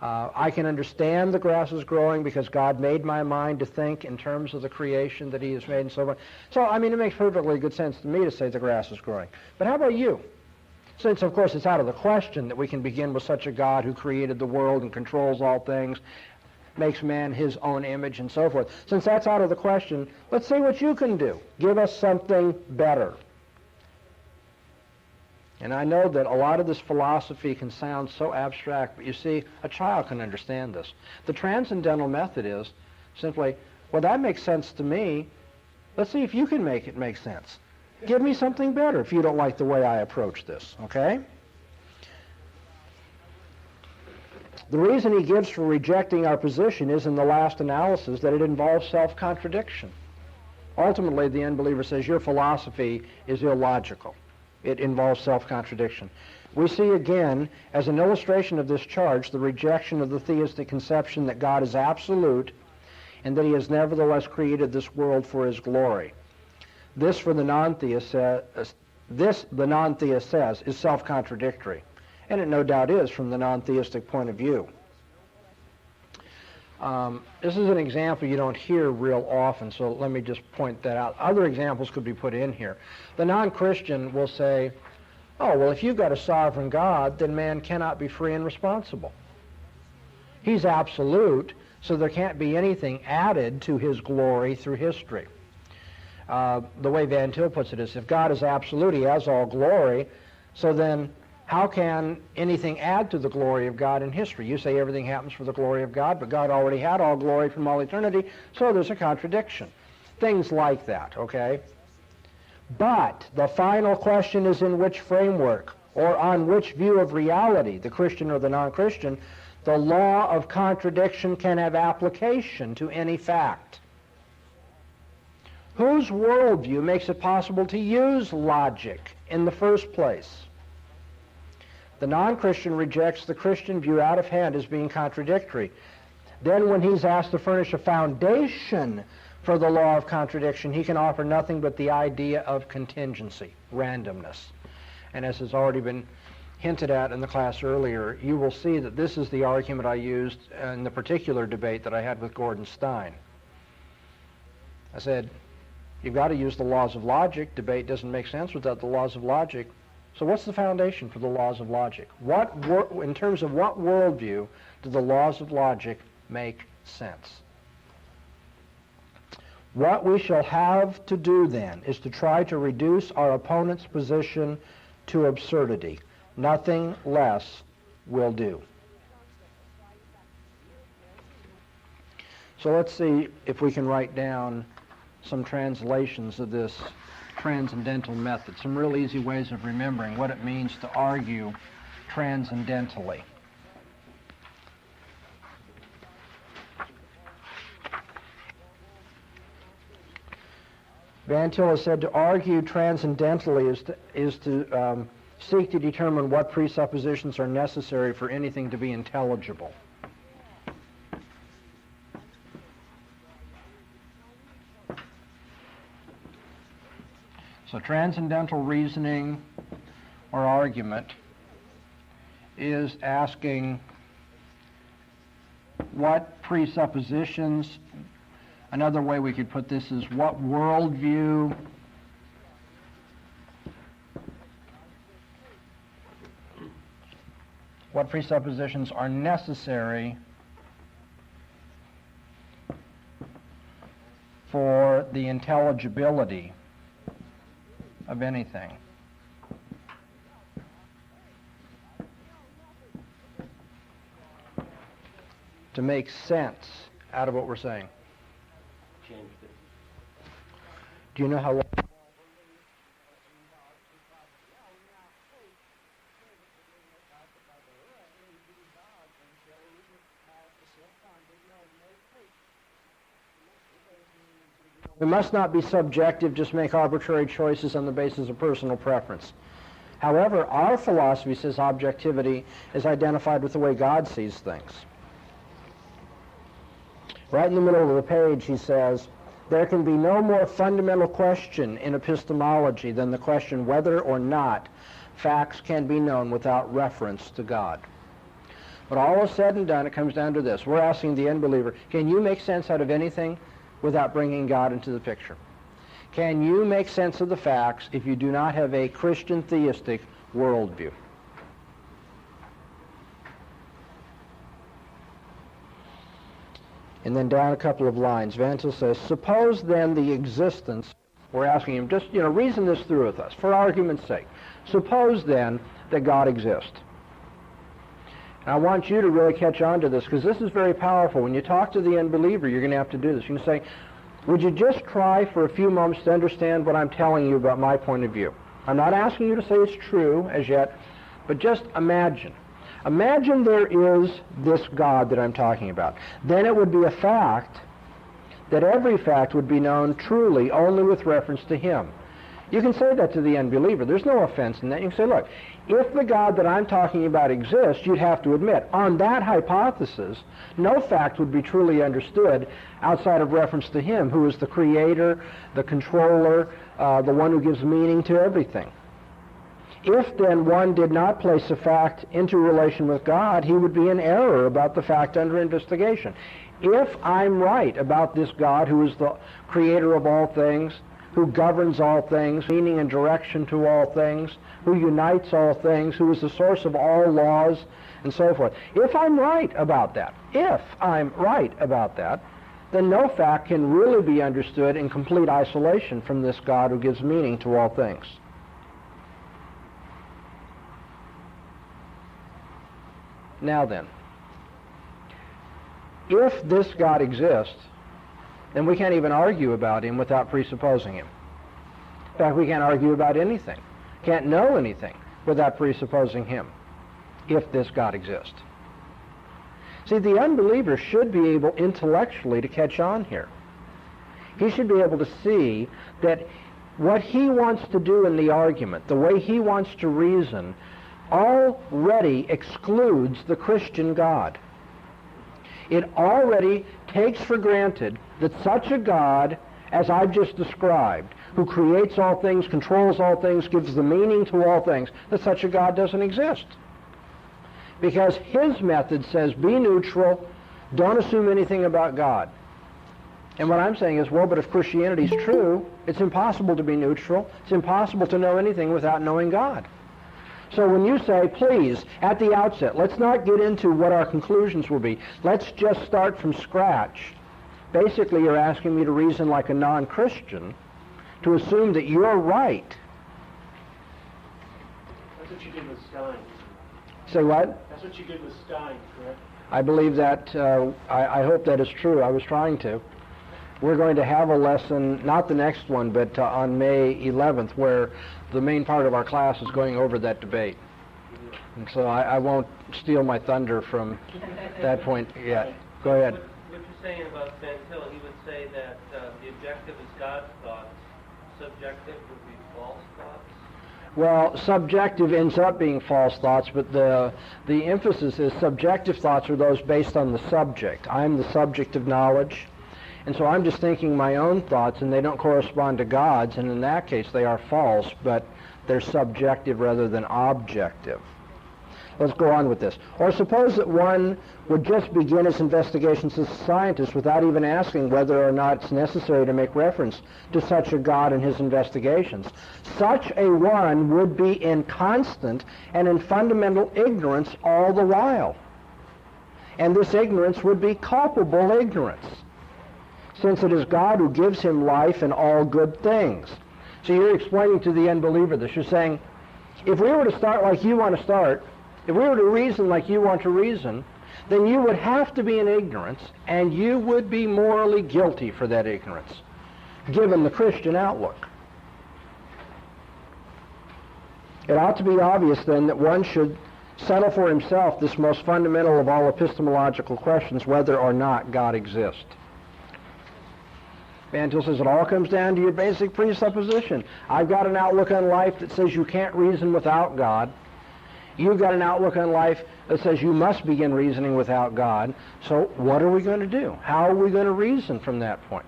I can understand the grass is growing because God made my mind to think in terms of the creation that he has made and so on. So, it makes perfectly good sense to me to say the grass is growing. But how about you? Since, of course, it's out of the question that we can begin with such a God who created the world and controls all things, makes man his own image and so forth. Since that's out of the question, let's see what you can do. Give us something better. And I know that a lot of this philosophy can sound so abstract, but you see, a child can understand this. The transcendental method is simply, well, that makes sense to me. Let's see if you can make it make sense. Give me something better if you don't like the way I approach this, okay? The reason he gives for rejecting our position is, in the last analysis, that it involves self-contradiction. Ultimately, the unbeliever says, your philosophy is illogical. It involves self-contradiction. We see again, as an illustration of this charge, the rejection of the theistic conception that God is absolute and that he has nevertheless created this world for his glory. This, for the non-theist, the non-theist says, is self-contradictory. And it no doubt is from the non-theistic point of view. This is an example you don't hear real often, so let me just point that out. Other examples could be put in here. The non-Christian will say, oh, well, if you've got a sovereign God, then man cannot be free and responsible. He's absolute, so there can't be anything added to his glory through history. The way Van Til puts it is, if God is absolute, he has all glory, so then how can anything add to the glory of God in history? You say everything happens for the glory of God, but God already had all glory from all eternity, so there's a contradiction. Things like that, okay? But the final question is in which framework or on which view of reality, the Christian or the non-Christian, the law of contradiction can have application to any fact. Whose worldview makes it possible to use logic in the first place? The non-Christian rejects the Christian view out of hand as being contradictory. Then when he's asked to furnish a foundation for the law of contradiction, he can offer nothing but the idea of contingency, randomness. And as has already been hinted at in the class earlier, you will see that this is the argument I used in the particular debate that I had with Gordon Stein. I said, you've got to use the laws of logic. Debate doesn't make sense without the laws of logic. So what's the foundation for the laws of logic? In terms of what worldview do the laws of logic make sense? What we shall have to do then is to try to reduce our opponent's position to absurdity. Nothing less will do. So let's see if we can write down some translations of this transcendental method, some real easy ways of remembering what it means to argue transcendentally. Van Til has said to argue transcendentally is to seek to determine what presuppositions are necessary for anything to be intelligible. So transcendental reasoning or argument is asking what presuppositions, another way we could put this is what worldview what presuppositions are necessary for the intelligibility of anything. To make sense out of what we're saying. Changed it. Do you know how long? We must not be subjective, just make arbitrary choices on the basis of personal preference. However, our philosophy says objectivity is identified with the way God sees things. Right in the middle of the page, he says, there can be no more fundamental question in epistemology than the question whether or not facts can be known without reference to God. But all is said and done, it comes down to this. We're asking the unbeliever, can you make sense out of anything without bringing God into the picture? Can you make sense of the facts if you do not have a Christian theistic worldview? And then down a couple of lines, Van Til says, suppose then the existence, we're asking him, just, reason this through with us, for argument's sake. Suppose then that God exists. And I want you to really catch on to this, because this is very powerful. When you talk to the unbeliever, you're going to have to do this. You can say, would you just try for a few moments to understand what I'm telling you about my point of view? I'm not asking you to say it's true as yet, but just imagine. Imagine there is this God that I'm talking about. Then it would be a fact that every fact would be known truly only with reference to him. You can say that to the unbeliever. There's no offense in that. You can say, look, if the God that I'm talking about exists, you'd have to admit, on that hypothesis, no fact would be truly understood outside of reference to him, who is the creator, the controller, the one who gives meaning to everything. If then one did not place a fact into relation with God, he would be in error about the fact under investigation. If I'm right about this God who is the creator of all things, who governs all things, meaning and direction to all things, who unites all things, who is the source of all laws, and so forth. If I'm right about that, then no fact can really be understood in complete isolation from this God who gives meaning to all things. Now then, if this God exists, then we can't even argue about him without presupposing him. In fact, we can't argue about anything, can't know anything without presupposing him, if this God exists. See, the unbeliever should be able intellectually to catch on here. He should be able to see that what he wants to do in the argument, the way he wants to reason, already excludes the Christian God. It already takes for granted that such a God as I've just described, who creates all things, controls all things, gives the meaning to all things, that such a God doesn't exist. Because his method says, be neutral, don't assume anything about God. And what I'm saying is, well, but if Christianity is true, it's impossible to be neutral. It's impossible to know anything without knowing God. So when you say, please, at the outset, let's not get into what our conclusions will be. Let's just start from scratch Basically, you're asking me to reason like a non-Christian, to assume that you're right. That's what you did with Stein. Say what? That's what you did with Stein, correct? I believe that, I hope that is true. I was trying to. We're going to have a lesson, not the next one, but on May 11th, where the main part of our class is going over that debate. And so I won't steal my thunder from that point yet. Go ahead. What you're saying about Van Til, he would say that the objective is God's thoughts, subjective would be false thoughts. Well, subjective ends up being false thoughts, but the emphasis is subjective thoughts are those based on the subject. I'm the subject of knowledge, and so I'm just thinking my own thoughts, and they don't correspond to God's, and in that case they are false, but they're subjective rather than objective. Let's go on with this. Or suppose that one would just begin his investigations as a scientist without even asking whether or not it's necessary to make reference to such a God in his investigations. Such a one would be in constant and in fundamental ignorance all the while. And this ignorance would be culpable ignorance, since it is God who gives him life and all good things. So you're explaining to the unbeliever this. You're saying, if we were to start like you want to start, if we were to reason like you want to reason, then you would have to be in ignorance, and you would be morally guilty for that ignorance, given the Christian outlook. It ought to be obvious, then, that one should settle for himself this most fundamental of all epistemological questions, whether or not God exists. Van Til says it all comes down to your basic presupposition. I've got an outlook on life that says you can't reason without God. You've got an outlook on life that says you must begin reasoning without God. So what are we going to do? How are we going to reason from that point?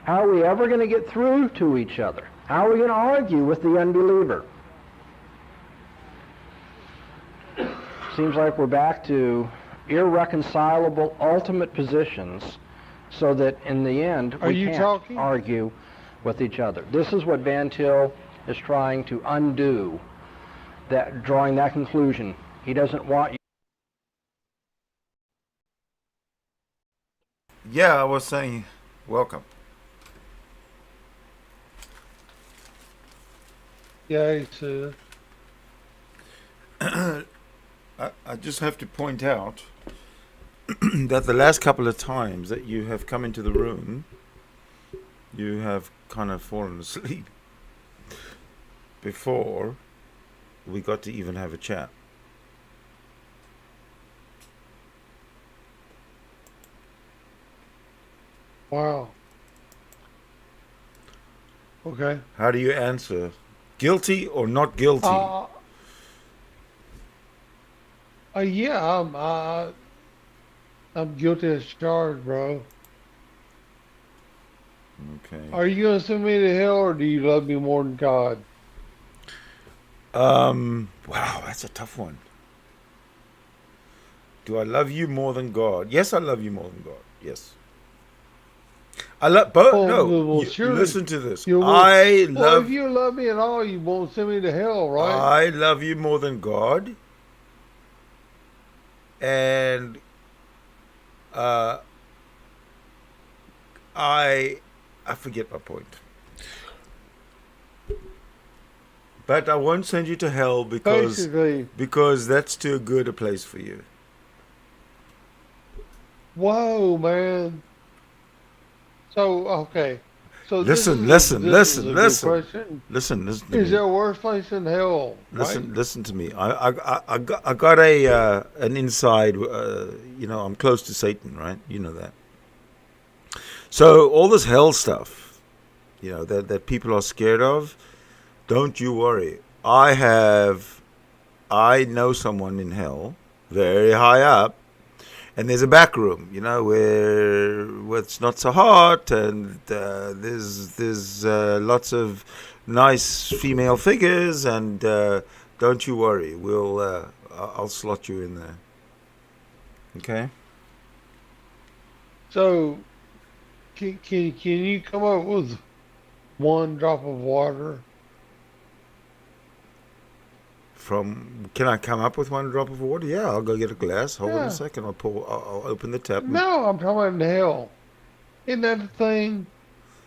How are we ever going to get through to each other? How are we going to argue with the unbeliever? Seems like we're back to irreconcilable ultimate positions, so that in the end we can't argue with each other. This is what Van Til is trying to undo, that drawing that conclusion. He doesn't want you. Yeah, I was saying, welcome. Yeah, it's I just have to point out that the last couple of times that you have come into the room, you have kind of fallen asleep before we got to even have a chat. wow. Okay. How do you answer? Guilty or not guilty? Yeah, I'm guilty as charged, bro. Okay. Are you gonna send me to hell, or do you love me more than God? Wow, that's a tough one. Do I love you more than God? Yes, I love you more than God. Yes. I love both. Listen to this. Well, if you love me at all, you won't send me to hell, right? I love you more than God. And I forget my point. But I won't send you to hell because that's too good a place for you. Whoa, man. So, okay. So listen. Listen to me. Is there a worse place than hell? Listen to me. I got an inside. I'm close to Satan, right? You know that. So all this hell stuff, that people are scared of. Don't you worry. I know someone in hell, very high up, and there's a back room, where it's not so hot, and there's lots of nice female figures, and don't you worry. I'll slot you in there. Okay. So, can you come up with one drop of water? Can I come up with one drop of water? Yeah, I'll go get a glass. Hold on a second. I'll open the tap. No, I'm talking about in hell. Isn't that the thing?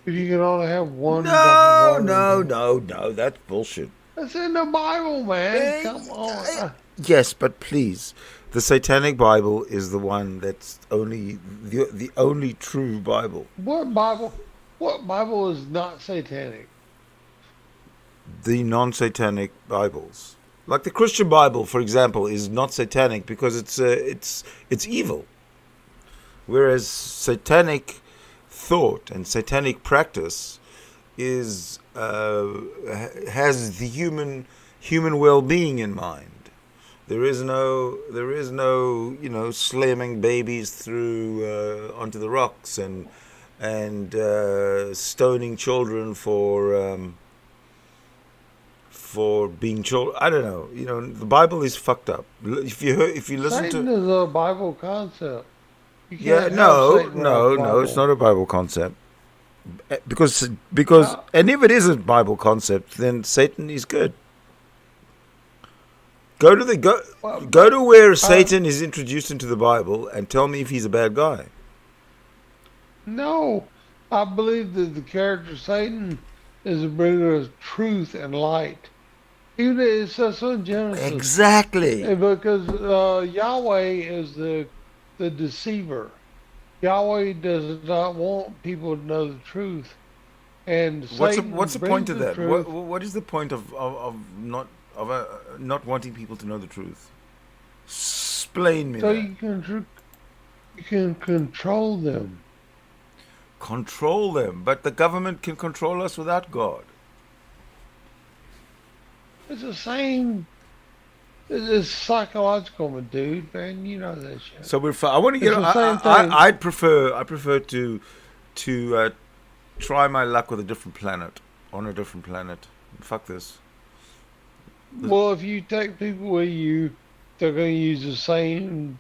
If you can only have one drop of water. No. That's bullshit. That's in the Bible, man. Eh, Come on. Yes, but please, the Satanic Bible is the one that's only the only true Bible. What Bible? What Bible is not satanic? The non-satanic Bibles, like the Christian Bible, for example, is not satanic because it's evil. Whereas satanic thought and satanic practice is has the human well-being in mind. There is no slamming babies through onto the rocks and stoning children for being children. I don't know. The Bible is fucked up. If you listen Satan to is a Bible concept. You yeah, can't have no, Satan without the no, it's Bible. not a Bible concept. Because and if it is a Bible concept, then Satan is good. Go to where Satan is introduced into the Bible and tell me if he's a bad guy. No, I believe that the character Satan is a bringer of truth and light. Even it says so in Genesis. Exactly. Because Yahweh is the deceiver. Yahweh does not want people to know the truth. And What's the point of that? Truth. What is the point of not wanting people to know the truth? Explain me So that. you can control them. Control them, but the government can control us without God. It's the same. It's psychological, my dude, man. You know that shit. So I want to get. It's the same thing. I prefer to try my luck with a different planet, on a different planet. Fuck this. Well, if you take people with you, they're going to use the same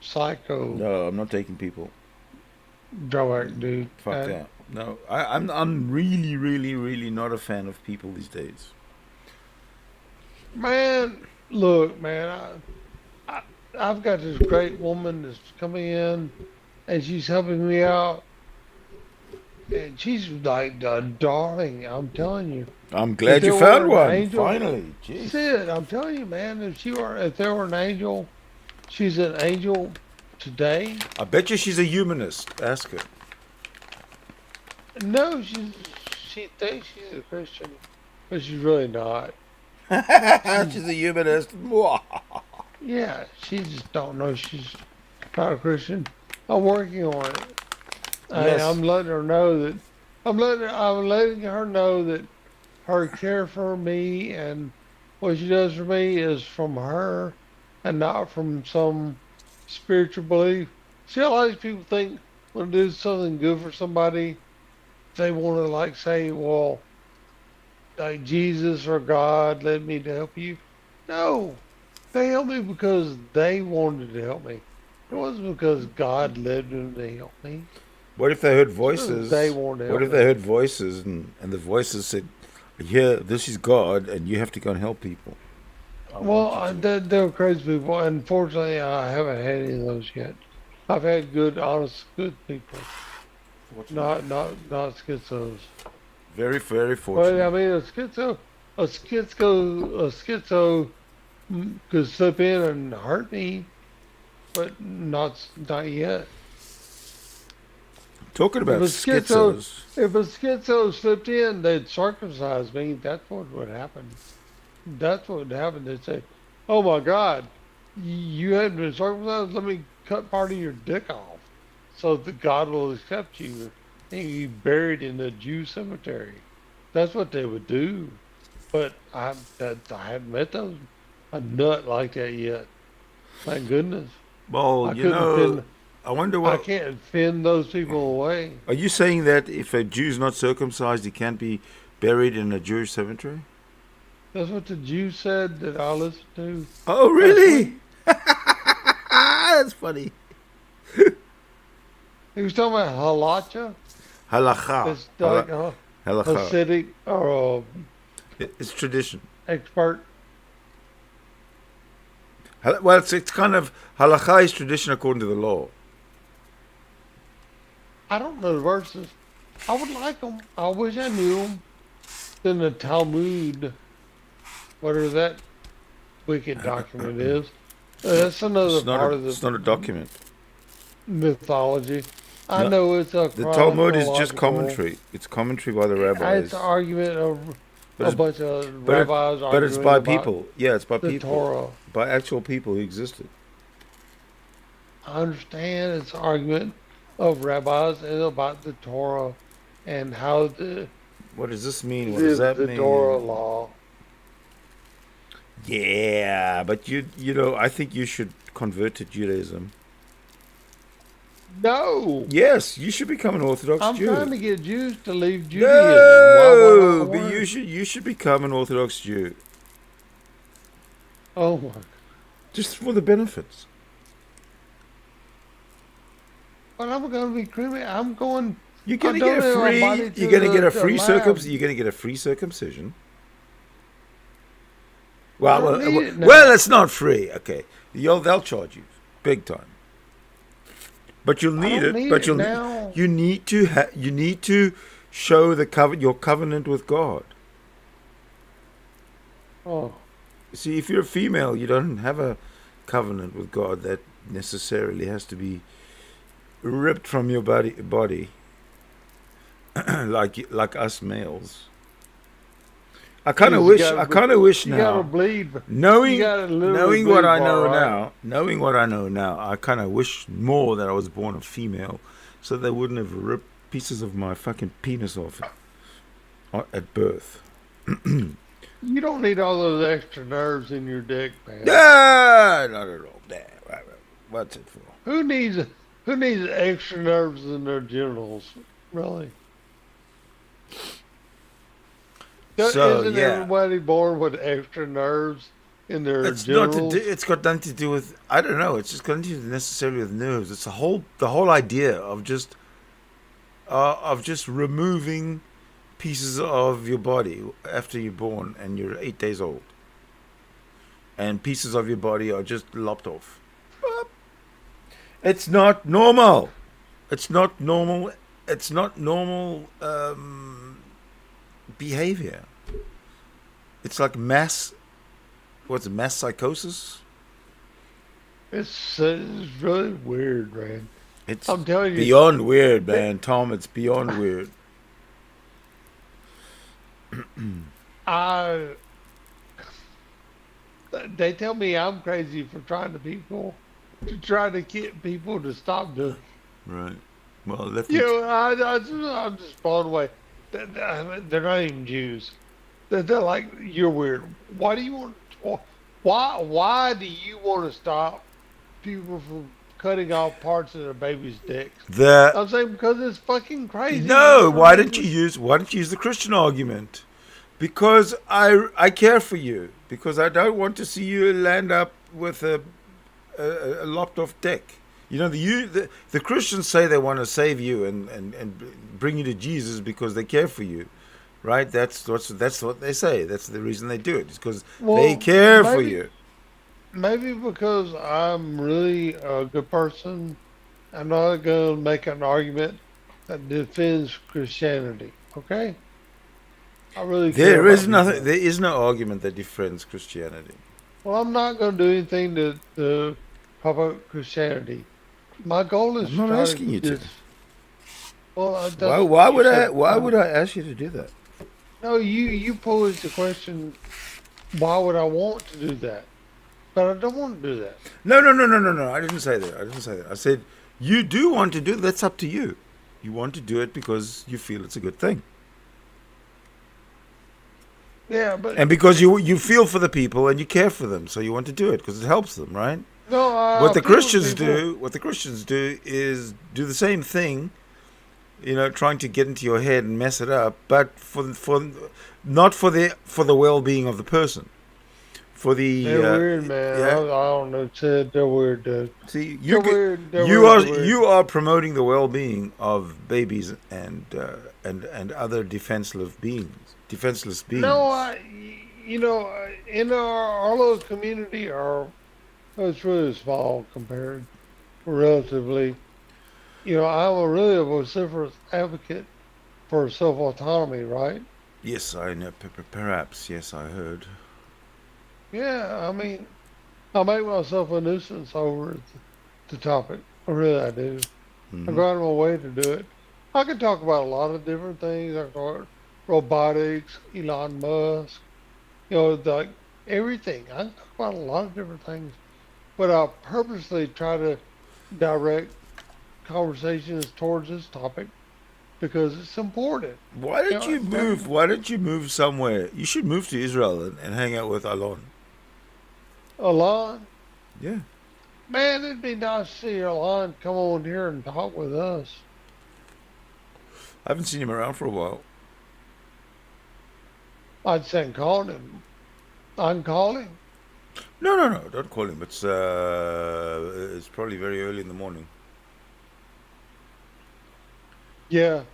psycho No, I'm not taking people. drawback, dude. Fuck that. No, I'm really, really, really not a fan of people these days. Man, look, man, I've got this great woman that's coming in, and she's helping me out, and she's like a darling. I'm telling you. I'm glad you If there found were an one. angel- Finally, jeez. Sid, I'm telling you, man. If there were an angel, she's an angel today. I bet you she's a humanist. Ask her. No, she thinks she's a Christian, but she's really not. She's a humanist. Yeah, she just don't know she's not a Christian. I'm working on it. Yes. I'm letting her know that I'm letting her know that her care for me and what she does for me is from her and not from some spiritual belief. See, a lot of people think when they do something good for somebody, they want to like say, well, like Jesus or God led me to help you. No, they helped me because they wanted to help me. It wasn't because God led them to help me. What if they heard voices? They wanted to What help if they heard voices and the voices said, "Yeah, this is God, and you have to go and help people." Well, they're crazy people. Unfortunately, I haven't had any of those yet. I've had good, honest, good people. Not schizos. Very, very But fortunate. I mean, a schizo could slip in and hurt me, but not yet. Talking about If a schizo- schizos. If a schizo slipped in, they'd circumcise me. That's what would happen. That's what would happen. They'd say, "Oh my God, you hadn't been circumcised. Let me cut part of your dick off, so that God will accept you and you be buried in the Jew cemetery." That's what they would do. But I hadn't met a nut like that yet. Thank goodness. Well, I you couldn't know, fend- I wonder I what. can't fend those people away. Are you saying that if a Jew's not circumcised, he can't be buried in a Jewish cemetery? That's what the Jew said that I listened to. Oh, really? That's funny. He was talking about halacha. Halacha. It's like a Halacha. Hasidic or It's tradition. expert. Well, it's kind of halacha is tradition according to the law. I don't know the verses. I would like them. I wish I knew them. Then the Talmud, whatever that wicked document is, that's another part of It's the not a document. mythology. I No, know it's a the Talmud is just chronological. commentary. It's commentary by the rabbis. It's an argument of But a it's- bunch of But, rabbis but it's arguing by about people. Yeah, it's by the people. Torah. By actual people who existed. I understand it's an argument of rabbis and about the Torah and how What does this mean? What does that the mean? Torah law. Yeah, but you know, I think you should convert to Judaism. No, Yes, you should become an Orthodox I'm Jew. trying to get Jews to leave Judaism. No, Why but would I you should become an Orthodox Jew Oh my! just for the benefits. But I'm going to be cremated. I'm going. You're gonna I get a donate my free. body to You're gonna get a the free lab. You're gonna get a free circumcision. I Well, don't need it now. well, it's not free. Okay, they'll charge you big time. But you'll I need don't it. need But it you'll now. you need to show your covenant with God. Oh, See, if you're a female, you don't have a covenant with God that necessarily has to be ripped from your body like us males. I kind of You wish. gotta I kind of wish you got to now, bleed. knowing you gotta literally knowing what bleed I for know it, right? now, knowing what I know now, I kind of wish more that I was born a female, so they wouldn't have ripped pieces of my fucking penis off at birth. You don't need all those extra nerves in your dick, man. Yeah, not at all. Damn, right. What's it for? Who needs extra nerves in their genitals? Really? So, Isn't yeah. everybody born with extra nerves in their It's not genitals? to do. It's got nothing to do with. I don't know. It's just got nothing to do necessarily with nerves. It's the whole idea of just removing pieces of your body after you're born and you're 8 days old, and pieces of your body are just lopped off. It's not normal. It's not normal. It's not normal behavior. It's like mass psychosis? It's really weird, man. It's I'm telling you. beyond weird, man. Tom, it's beyond weird. They tell me I'm crazy for trying to get people to stop doing. Right. Well, that's You know, I'm just blown away. They're not even Jews. They're like, you're weird. Why do you want? Why do you want to stop people from cutting off parts of their baby's dicks? I'm saying because it's fucking crazy. No, why don't you use the Christian argument? Because I care for you. Because I don't want to see you land up with a lopped off dick. You know, the Christians say they want to save you and bring you to Jesus because they care for you, right? That's what they say. That's the reason they do it. It's because they care for you. Maybe because I'm really a good person, I'm not going to make an argument that defends Christianity. Okay? I really care There about is nothing. people. There is no argument that defends Christianity. Well, I'm not going to do anything to promote Christianity. My goal is I'm not to try asking you to. just- Well, that's Why what would you I? said. Why would I ask you to do that? No, you posed the question. Why would I want to do that? But I don't want to do that. No. I didn't say that. I said you do want to do it. That's up to you. You want to do it because you feel it's a good thing, Yeah, but and because you feel for the people and you care for them, so you want to do it because it helps them, right? no. What the people- Christians do is do the same thing, you know, trying to get into your head and mess it up, but not for the well-being of the person, for the They're weird, man. yeah. I don't know. Ted, they're weird, dude. See, They're weird. They're you weird, are they're weird. you are promoting the well-being of babies and other defenseless beings. No, in our little community, it's really small compared, relatively. I'm a really vociferous advocate for self-autonomy, right? Yes, I know. Perhaps. Yes, I heard. Yeah, I mean, I make myself a nuisance over the topic. I do. I Hmm. go out of my way to do it. I can talk about a lot of different things. I can talk about robotics, Elon Musk, like everything. I can talk about a lot of different things, but I purposely try to direct conversations towards this topic because it's important. Why don't you That move? Why don't you move somewhere? You should move to Israel and hang out with Alon. Alon, Yeah. man, it'd be nice to see Alon come on here and talk with us. I haven't seen him around for a while. I'd send calling him. I'm calling. No, no, no. Don't call him. It's probably very early in the morning. Yeah,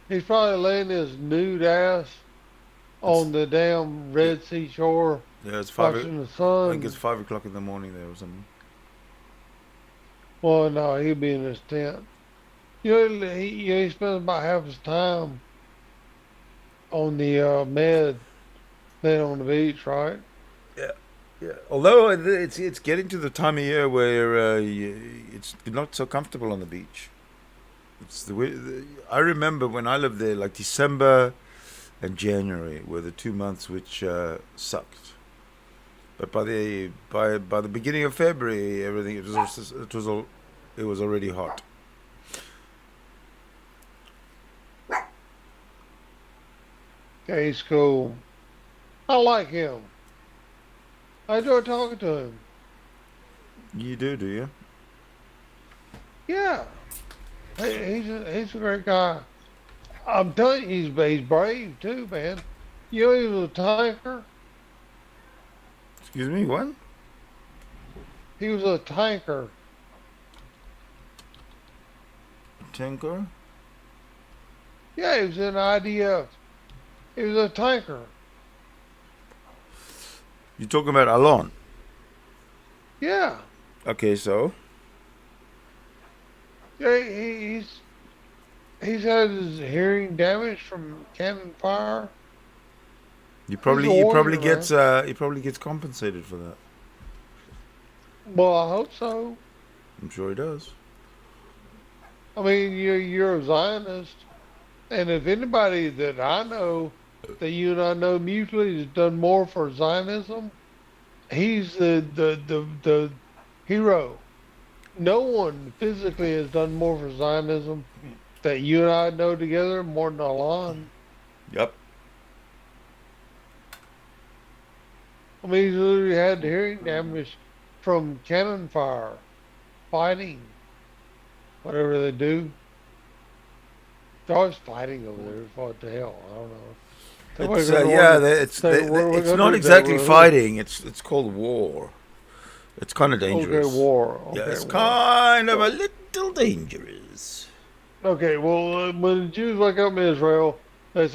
he's probably laying his nude ass It's on the damn yeah, Red Sea shore yeah. It's five. watching the I think it's sun. 5 o'clock in the morning there or something. Well, no, he'd be in his tent. He spends about half his time on the med than on the beach, right? Yeah, yeah. Although it's getting to the time of year where it's not so comfortable on the beach. It's the way. I remember when I lived there, like December and January were the 2 months which sucked. But by the beginning of February, everything it was already hot. Okay, he's cool. I like him. I enjoy talking to him. You do you? Yeah, he's a great guy. I'm telling you, he's brave too, man. He was a tanker. Excuse me, what? He was a tanker. Tanker? Yeah, he was in IDF. He was a tanker. You talking about Alon? Yeah, Okay, so yeah. He's had his hearing damaged from cannon fire. you He's a probably warrior, man. he probably gets compensated for that. Well, I hope so. I'm sure he does. I mean, you're a Zionist, and if anybody that I know, that you and I know mutually, has done more for Zionism, he's the hero. No one physically has done more for Zionism that you and I know together more than Alon. Yep. I mean, he's literally had hearing damage from cannon fire, fighting, whatever they do. They're always fighting over there. What the hell? I don't know. It's Somebody's gonna yeah, want to say what it's not country is that exactly with? fighting. It's called war. It's kind of Okay, dangerous. war. Yeah, Okay, it's war. kind of a So, little dangerous. okay, well, when the Jews wake up in Israel, they say,